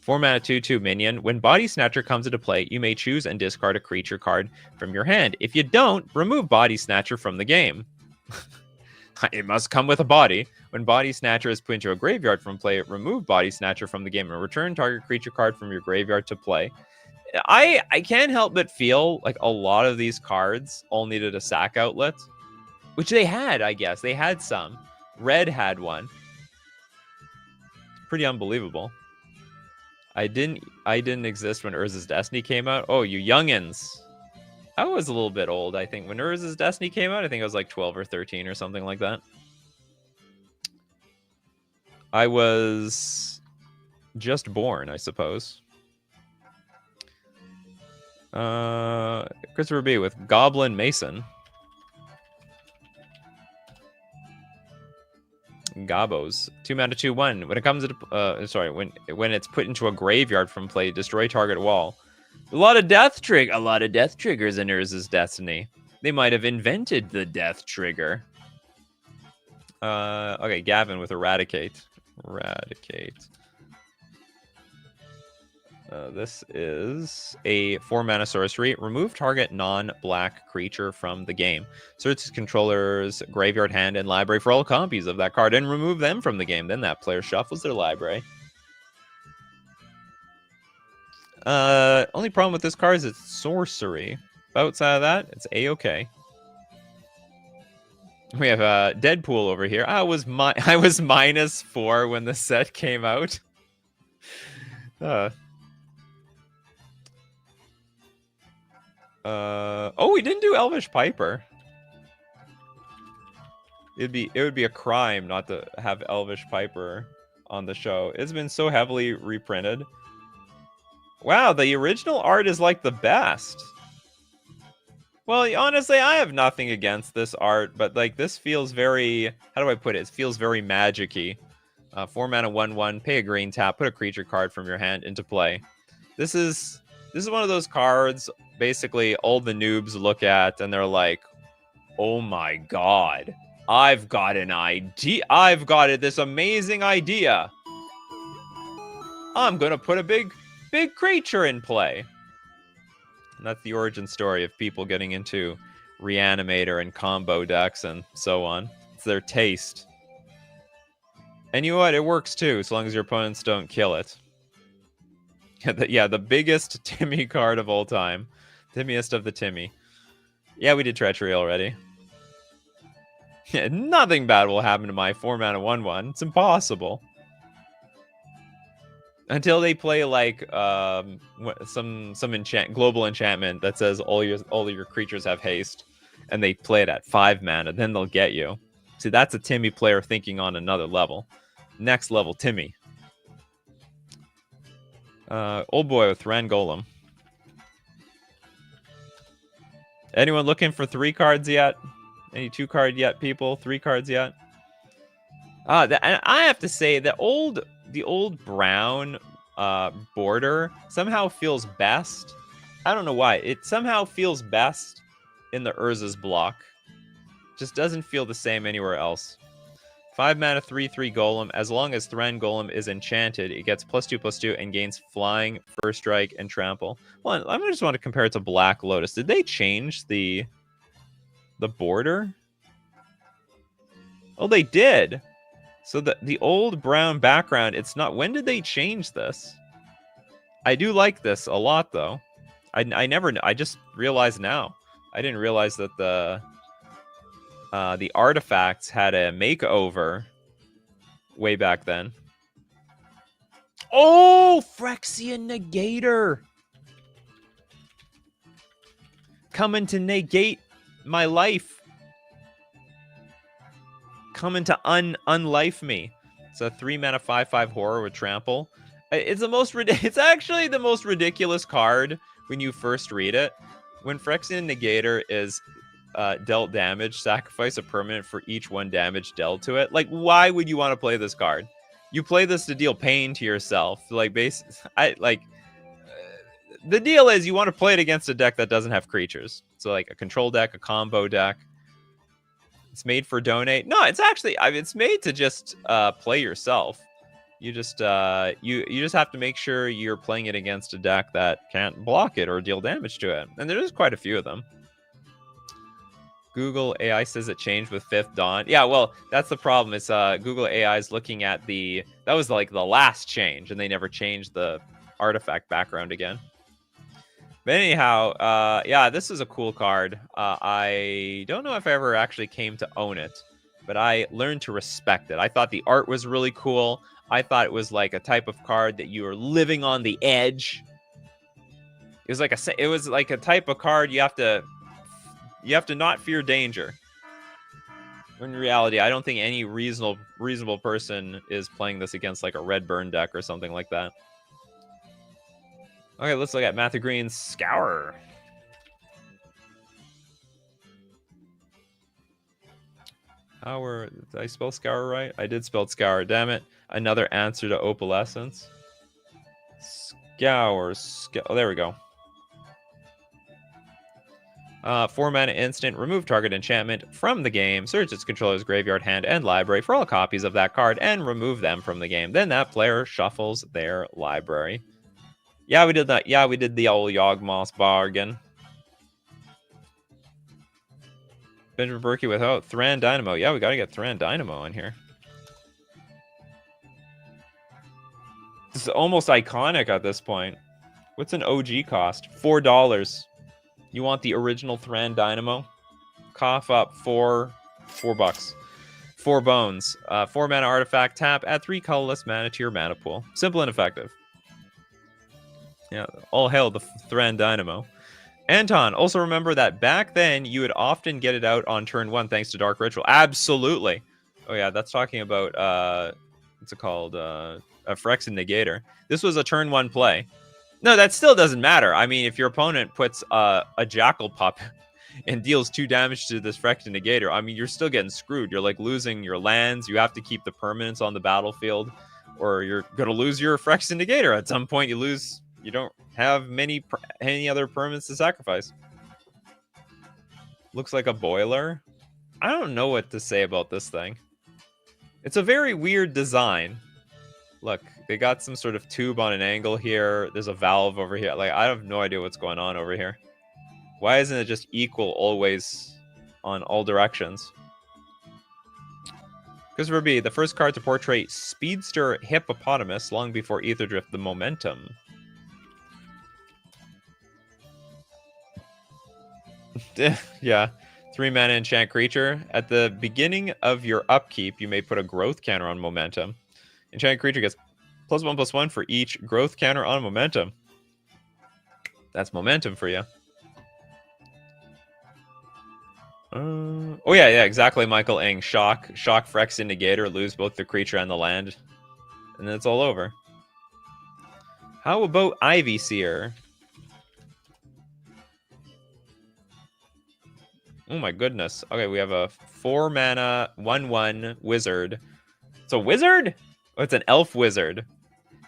4-mana 2/2 minion. When Body Snatcher comes into play, you may choose and discard a creature card from your hand. If you don't, remove Body Snatcher from the game. It must come with a body. When Body Snatcher is put into a graveyard from play, remove Body Snatcher from the game and return target creature card from your graveyard to play. I can't help but feel like a lot of these cards all needed a sack outlet, which they had, I guess. They had some. Red had one. Pretty unbelievable. I didn't exist when Urza's Destiny came out. Oh, you youngins. I was a little bit old, I think. When Urza's Destiny came out, I think I was like 12 or 13 or something like that. I was just born, I suppose. Christopher B with Goblin Mason. Gabos. 2-mana 2/1. When it comes to when it's put into a graveyard from play, destroy target wall. A lot of death triggers in Urza's Destiny. They might have invented the death trigger. Okay, Gavin with Eradicate. This is a 4-mana sorcery. Remove target non-black creature from the game. Search its controller's graveyard, hand, and library for all copies of that card and remove them from the game. Then that player shuffles their library. Only problem with this card is it's sorcery. Outside of that, it's A-okay. We have Deadpool over here. I was -4 when the set came out. Oh, we didn't do Elvish Piper. It would be a crime not to have Elvish Piper on the show. It's been so heavily reprinted. Wow, the original art is like the best. Well, honestly, I have nothing against this art, but like this feels very, how do I put it? It feels very magic-y. 4-mana 1/1, pay a green tap, put a creature card from your hand into play. This is one of those cards basically all the noobs look at and they're like, "Oh my god, I've got an idea. I've got this amazing idea. I'm going to put a big creature in play." And that's the origin story of people getting into Reanimator and combo decks and so on. It's their taste. And you know what? It works too, as long as your opponents don't kill it. Yeah, the biggest Timmy card of all time. Timmiest of the Timmy. Yeah, we did Treachery already. Yeah, nothing bad will happen to my 4-mana 1/1. It's impossible. Until they play like some global enchantment that says all your creatures have haste, and they play it at 5 mana, then they'll get you. See, that's a Timmy player thinking on another level. Next level Timmy. Old boy with Ran Golem. Anyone looking for 3 cards yet? Any 2-card yet, people? 3 cards yet? I have to say the old brown border somehow feels best. I don't know why. It somehow feels best in the Urza's block. Just doesn't feel the same anywhere else. 5-mana 3/3 Golem. As long as Thran Golem is enchanted, it gets +2/+2 and gains Flying, First Strike, and Trample. Well, I just want to compare it to Black Lotus. Did they change the border? Oh, they did. So the old brown background, it's not... When did they change this? I do like this a lot, though. I never... I just realized now. I didn't realize that the artifacts had a makeover way back then. Oh, Phyrexian Negator! Coming to negate my life. Coming to unlife me. It's a 3-mana 5/5 horror with trample. It's it's actually the most ridiculous card when you first read it. When Phyrexian Negator is dealt damage, sacrifice a permanent for each 1 damage dealt to it. Like, why would you want to play this card? You play this to deal pain to yourself. Like, the deal is you want to play it against a deck that doesn't have creatures. So like a control deck, a combo deck. It's made for donate. No, it's actually, it's made to just play yourself. You just you just have to make sure you're playing it against a deck that can't block it or deal damage to it. And there's quite a few of them. Google AI says it changed with 5th Dawn. Yeah, well, that's the problem. It's Google AI is looking at that was like the last change, and they never changed the artifact background again. But anyhow, yeah, this is a cool card. I don't know if I ever actually came to own it, but I learned to respect it. I thought the art was really cool. I thought it was like a type of card that you were living on the edge. It was like a type of card you have to not fear danger. In reality, I don't think any reasonable person is playing this against like a red burn deck or something like that. Okay, let's look at Matthew Green's Scour. Did I spell Scour right? I did spell Scour, damn it. Another answer to Opalescence. Scour. Oh, there we go. 4-mana instant, remove target enchantment from the game, search its controller's graveyard, hand, and library for all copies of that card, and remove them from the game. Then that player shuffles their library. Yeah, we did that. Yeah, we did the old Yawgmoth bargain. Benjamin Berkey without Thran Dynamo. Yeah, we gotta get Thran Dynamo in here. This is almost iconic at this point. What's an OG cost? $4. You want the original Thran Dynamo? Cough up $4. 4 bones. 4-mana artifact, tap, add 3 colorless mana to your mana pool. Simple and effective. Yeah, all hail the Thran Dynamo. Anton, also remember that back then you would often get it out on turn 1 thanks to Dark Ritual. Absolutely. Oh yeah, that's talking about what's it called? A Phyrexian Negator. This was a turn 1 play. No, that still doesn't matter. I mean, if your opponent puts a Jackal Pup and deals 2 damage to this Phyrexian Negator, I mean, you're still getting screwed. You're like losing your lands. You have to keep the permanents on the battlefield, or you're gonna lose your Phyrexian Negator. At some point, you lose. You don't have any other permanents to sacrifice. Looks like a boiler. I don't know what to say about this thing. It's a very weird design. Look, they got some sort of tube on an angle here. There's a valve over here. Like, I have no idea what's going on over here. Why isn't it just equal always on all directions? Christopher B, the first card to portray Speedster Hippopotamus long before Aetherdrift the Momentum. Yeah. 3-mana enchant creature. At the beginning of your upkeep, you may put a growth counter on Momentum. Enchanted creature gets +1/+1 for each growth counter on Momentum. That's Momentum for you. Oh yeah, exactly. Michael Eng. Shock Phyrexian Negator, lose both the creature and the land, and then it's all over. How about Ivy Seer? Oh my goodness. Okay, we have a 4-mana 1/1 wizard. It's a wizard? Oh, it's an elf wizard.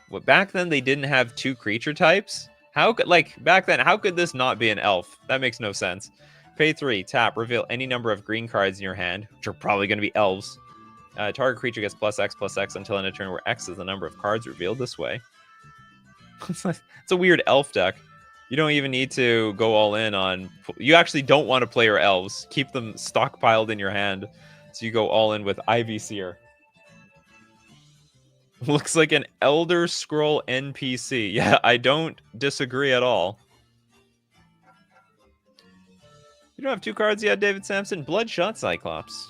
Well, back then they didn't have 2 creature types. Back then, how could this not be an elf? That makes no sense. Pay 3, tap, reveal any number of green cards in your hand, which are probably going to be elves. Target creature gets +X/+X until end of turn, where X is the number of cards revealed this way. It's a weird elf deck. You don't even need to go all in on... You actually don't want to play your elves. Keep them stockpiled in your hand. So you go all in with Ivy Seer. Looks like an Elder Scroll NPC. Yeah, I don't disagree at all. You don't have 2 cards yet, David Sampson? Bloodshot Cyclops.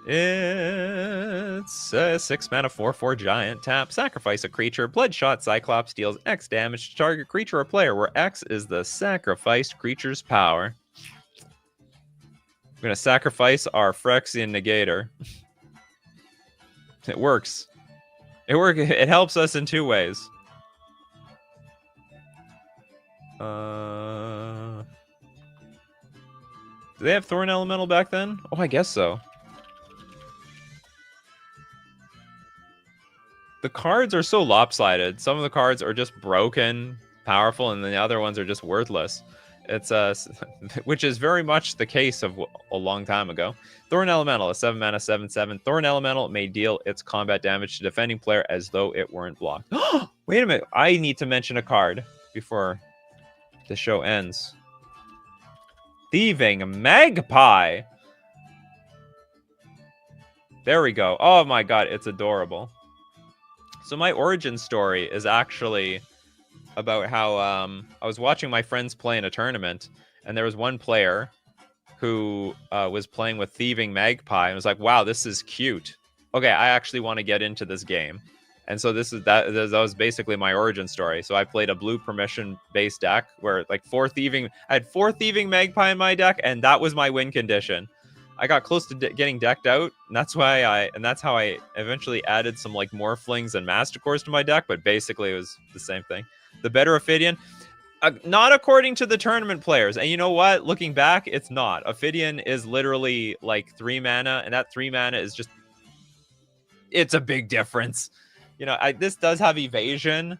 It's a 6 mana 4/4 giant. Tap, sacrifice a creature. Bloodshot Cyclops deals X damage to target creature or player, where X is the sacrificed creature's power. We're going to sacrifice our Phyrexian Negator. It works. It helps us in 2 ways. Do they have Thorn Elemental back then? Oh, I guess so. The cards are so lopsided. Some of the cards are just broken, powerful, and then the other ones are just worthless. It's which is very much the case of a long time ago. Thorn Elemental, a 7 mana 7/7. Thorn Elemental may deal its combat damage to defending player as though it weren't blocked. Wait a minute, I need to mention a card before the show ends. Thieving Magpie. There we go. Oh my god, it's adorable. So my origin story is actually about how I was watching my friends play in a tournament, and there was one player who was playing with Thieving Magpie and was like, wow, this is cute. Okay, I actually want to get into this game. And so that was basically my origin story. So I played a blue permission based deck where like I had 4 Thieving Magpie in my deck, and that was my win condition. I got close to getting decked out, and that's how I eventually added some like Morphlings and Mastercores to my deck, but basically it was the same thing. The better Ophidian, not according to the tournament players. And you know what? Looking back, it's not. Ophidian is literally like 3 mana, and that 3 mana is just, it's a big difference. You know, this does have evasion.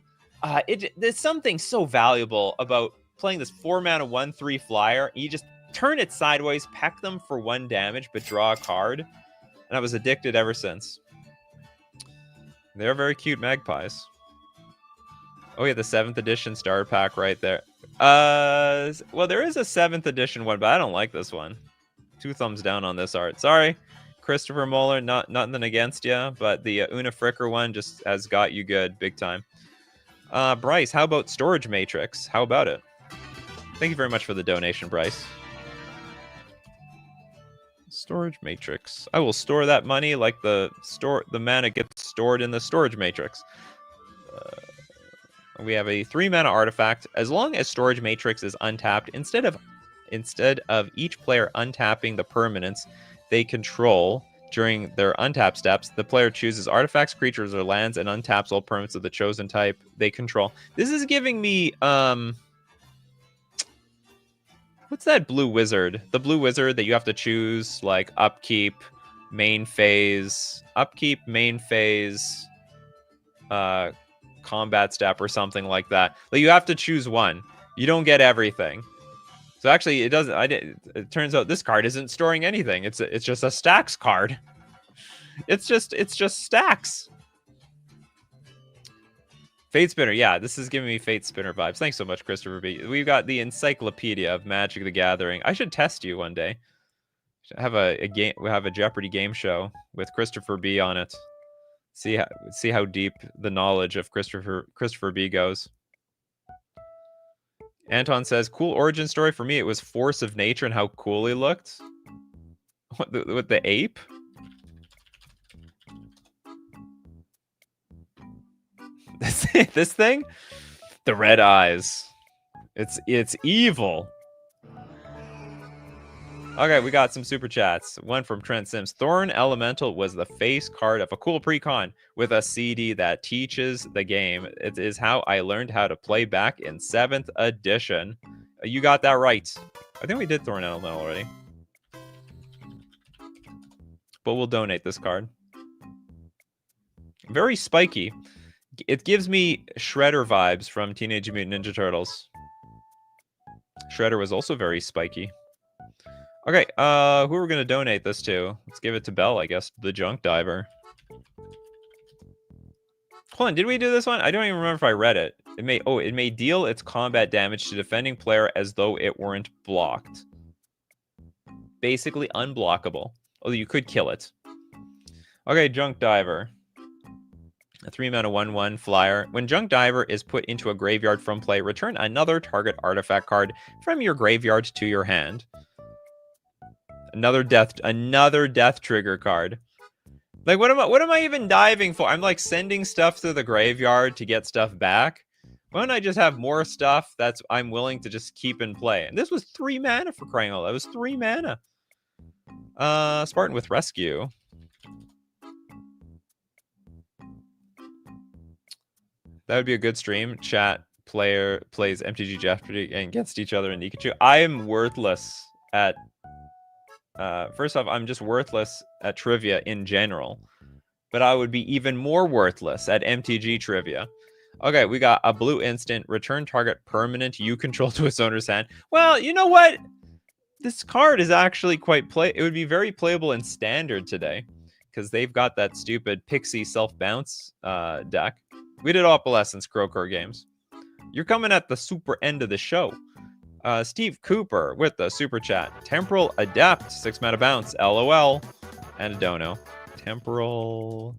There's something so valuable about playing this 4 mana 1/3 flyer. You just turn it sideways, peck them for 1 damage, but draw a card. And I was addicted ever since. They're very cute magpies. Oh yeah, the 7th edition starter pack right there. Well, there is a 7th edition one, but I don't like this one. 2 thumbs down on this art. Sorry, Christopher Moeller, nothing against you, but the Una Fricker one just has got you good, big time. Bryce, how about Storage Matrix? How about it? Thank you very much for the donation, Bryce. Storage Matrix. I will store that money like the mana gets stored in the Storage Matrix. We have a 3 mana artifact. As long as Storage Matrix is untapped, instead of each player untapping the permanents they control during their untap steps, the player chooses artifacts, creatures, or lands and untaps all permanents of the chosen type they control. This is giving me what's that blue wizard? The blue wizard that you have to choose like upkeep, main phase, combat step or something like that. Like you have to choose one. You don't get everything. So actually, it doesn't. It turns out this card isn't storing anything. It's just a stacks card. It's just stacks. Fate Spinner, yeah, this is giving me Fate Spinner vibes. Thanks so much, Christopher B. We've got the Encyclopedia of Magic the Gathering. I should test you one day. Have a game. We have a Jeopardy game show with Christopher B on it. See how deep the knowledge of Christopher B goes. Anton says, cool origin story for me. It was Force of Nature and how cool he looked. What, with the ape? This thing? The red eyes. It's evil. Okay, we got some super chats. One from Trent Sims. Thorn Elemental was the face card of a cool pre-con with a CD that teaches the game. It is how I learned how to play back in 7th edition. You got that right. I think we did Thorn Elemental already. But we'll donate this card. Very spiky. It gives me Shredder vibes from Teenage Mutant Ninja Turtles. Shredder was also very spiky. Okay, who are we going to donate this to? Let's give it to Bell, I guess. The Junk Diver. Hold on, did we do this one? I don't even remember if I read it. It may deal its combat damage to defending player as though it weren't blocked. basically unblockable. Although you could kill it. Okay, Junk Diver. A 3-mana 1/1 flyer. When Junk Diver is put into a graveyard from play, return another target artifact card from your graveyard to your hand. Another death trigger card. Like, what am I even diving for? I'm like sending stuff to the graveyard to get stuff back. Why don't I just have more stuff that's I'm willing to just keep in play? And this was 3 mana for crying out loud. It was 3 mana. Spartan with Rescue. That would be a good stream. Chat player plays MTG Jeopardy and against each other in Nikachu. I am worthless at... first off, I'm just worthless at trivia in general. But I would be even more worthless at MTG trivia. Okay, we got a blue instant. Return target permanent you control to its owner's hand. Well, you know what? This card is actually quite It would be very playable in Standard today. Because they've got that stupid Pixie self-bounce deck. We did Opalescence Croker games. You're coming at the super end of the show. Steve Cooper with the super chat. Temporal Adept, 6 mana bounce, LOL. And a dono. Temporal...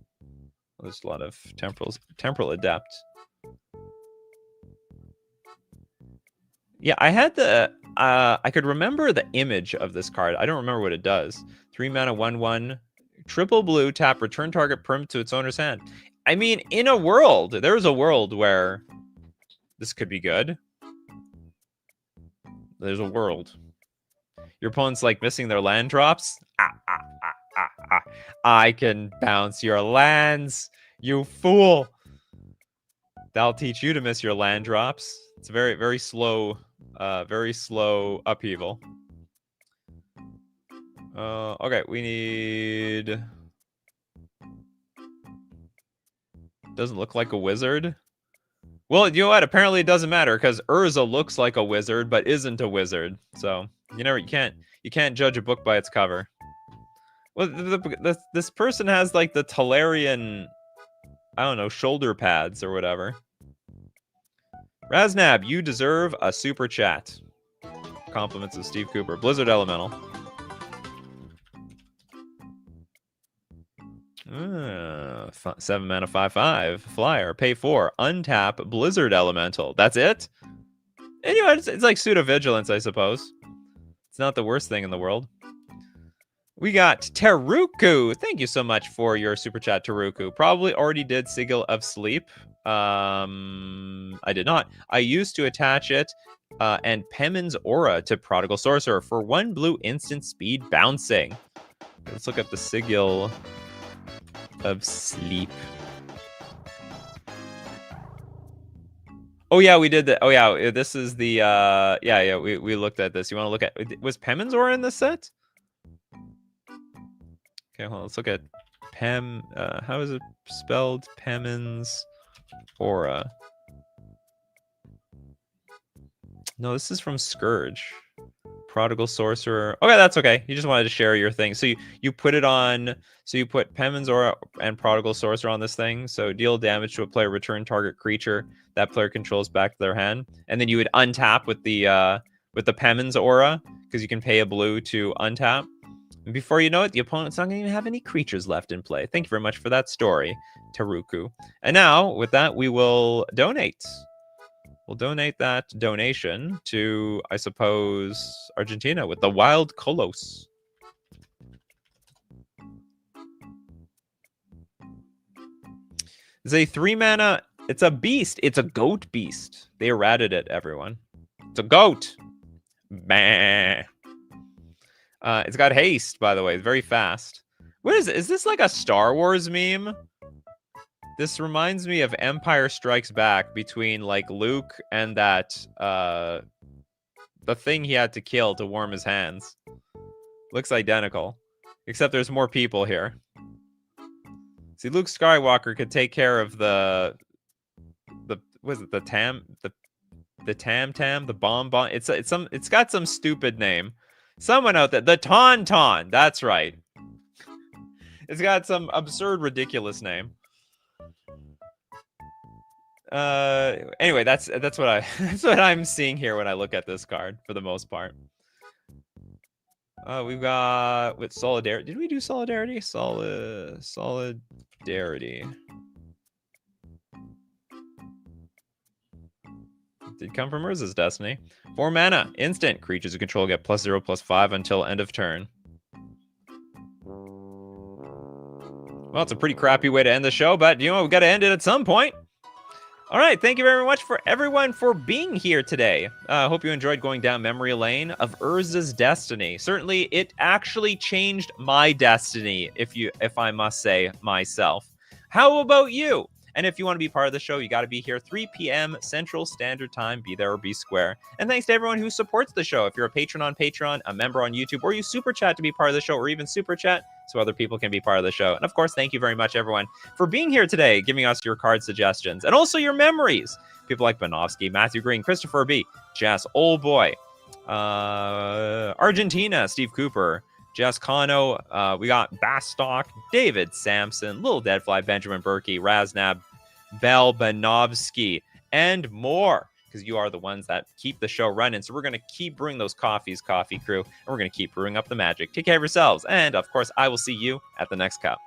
There's a lot of temporals. Temporal Adept. Yeah, I had the... I could remember the image of this card. I don't remember what it does. 3 mana, 1/1. Triple blue, tap, return target permanent to its owner's hand. I mean, in a world, there's a world where this could be good. There's a world. Your opponent's like missing their land drops. I can bounce your lands, you fool. That'll teach you to miss your land drops. It's very, very slow upheaval. Okay, we need... Doesn't look like a wizard. Well, you know what? Apparently it doesn't matter because Urza looks like a wizard but isn't a wizard. So you can't judge a book by its cover. Well, this person has like the Talarian, I don't know, shoulder pads or whatever. Raznab, you deserve a super chat. Compliments of Steve Cooper. Blizzard Elemental. 7 mana 5/5 flyer. Pay 4. Untap Blizzard Elemental. That's it? And, you know, it's like pseudo vigilance, I suppose. It's not the worst thing in the world. We got Teruku. Thank you so much for your super chat, Teruku. Probably already did Sigil of Sleep. I did not. I used to attach it and Pemin's Aura to Prodigal Sorcerer for 1 blue instant speed bouncing. Let's look up the Sigil of Sleep. Oh yeah, we did that. Oh yeah, this is the yeah, we looked at this. You want to look at, was Pemin's Aura in this set? Okay, hold on, let's look at how is it spelled? Pemin's Aura. No, this is from Scourge. Prodigal Sorcerer. Okay, that's okay. You just wanted to share your thing. So you put it on. So you put Pemin's Aura and Prodigal Sorcerer on this thing. So deal damage to a player, return target creature that player controls back to their hand, and then you would untap with the Pemin's Aura because you can pay a blue to untap. And before you know it, the opponent's not going to even have any creatures left in play. Thank you very much for that story, Teruku. And now with that, we will donate. We'll donate that donation to, I suppose, Argentina with the Wild Kolos. It's a 3 mana. It's a beast. It's a goat beast. They errated it, everyone. It's a goat. Bah. It's got haste, by the way. It's very fast. What is it? Is this like a Star Wars meme? This reminds me of Empire Strikes Back between like Luke and that the thing he had to kill to warm his hands. Looks identical, except there's more people here. See, Luke Skywalker could take care of the was it the tam the bomb. It's got some stupid name. Someone out there, the Tauntaun. That's right. It's got some absurd, ridiculous name. Anyway, that's what I'm seeing here when I look at this card for the most part. We've got with Solidarity. Did we do Solidarity? Solidarity. Did come from Urza's Destiny. 4 mana, instant. Creatures you control get +0/+5 until end of turn. Well, it's a pretty crappy way to end the show, but you know, we got to end it at some point. All right, thank you very much for everyone for being here today. I hope you enjoyed going down memory lane of Urza's Destiny. Certainly, it actually changed my destiny, if I must say myself. How about you? And if you want to be part of the show, you got to be here 3 p.m. Central Standard Time. Be there or be square. And thanks to everyone who supports the show. If you're a patron on Patreon, a member on YouTube, or you super chat to be part of the show, or even super chat so other people can be part of the show. And of course, thank you very much, everyone, for being here today, giving us your card suggestions and also your memories. People like Bonovsky, Matthew Green, Christopher B, Jess, Old Boy, Argentina, Steve Cooper, Jess Kano, we got Bastock, David Sampson, Little Deadfly, Benjamin Berkey, Raznab, Bell Banovsky, and more, because you are the ones that keep the show running. So we're going to keep brewing those coffees, Coffee Crew, and we're going to keep brewing up the magic. Take care of yourselves, and of course, I will see you at the next cup.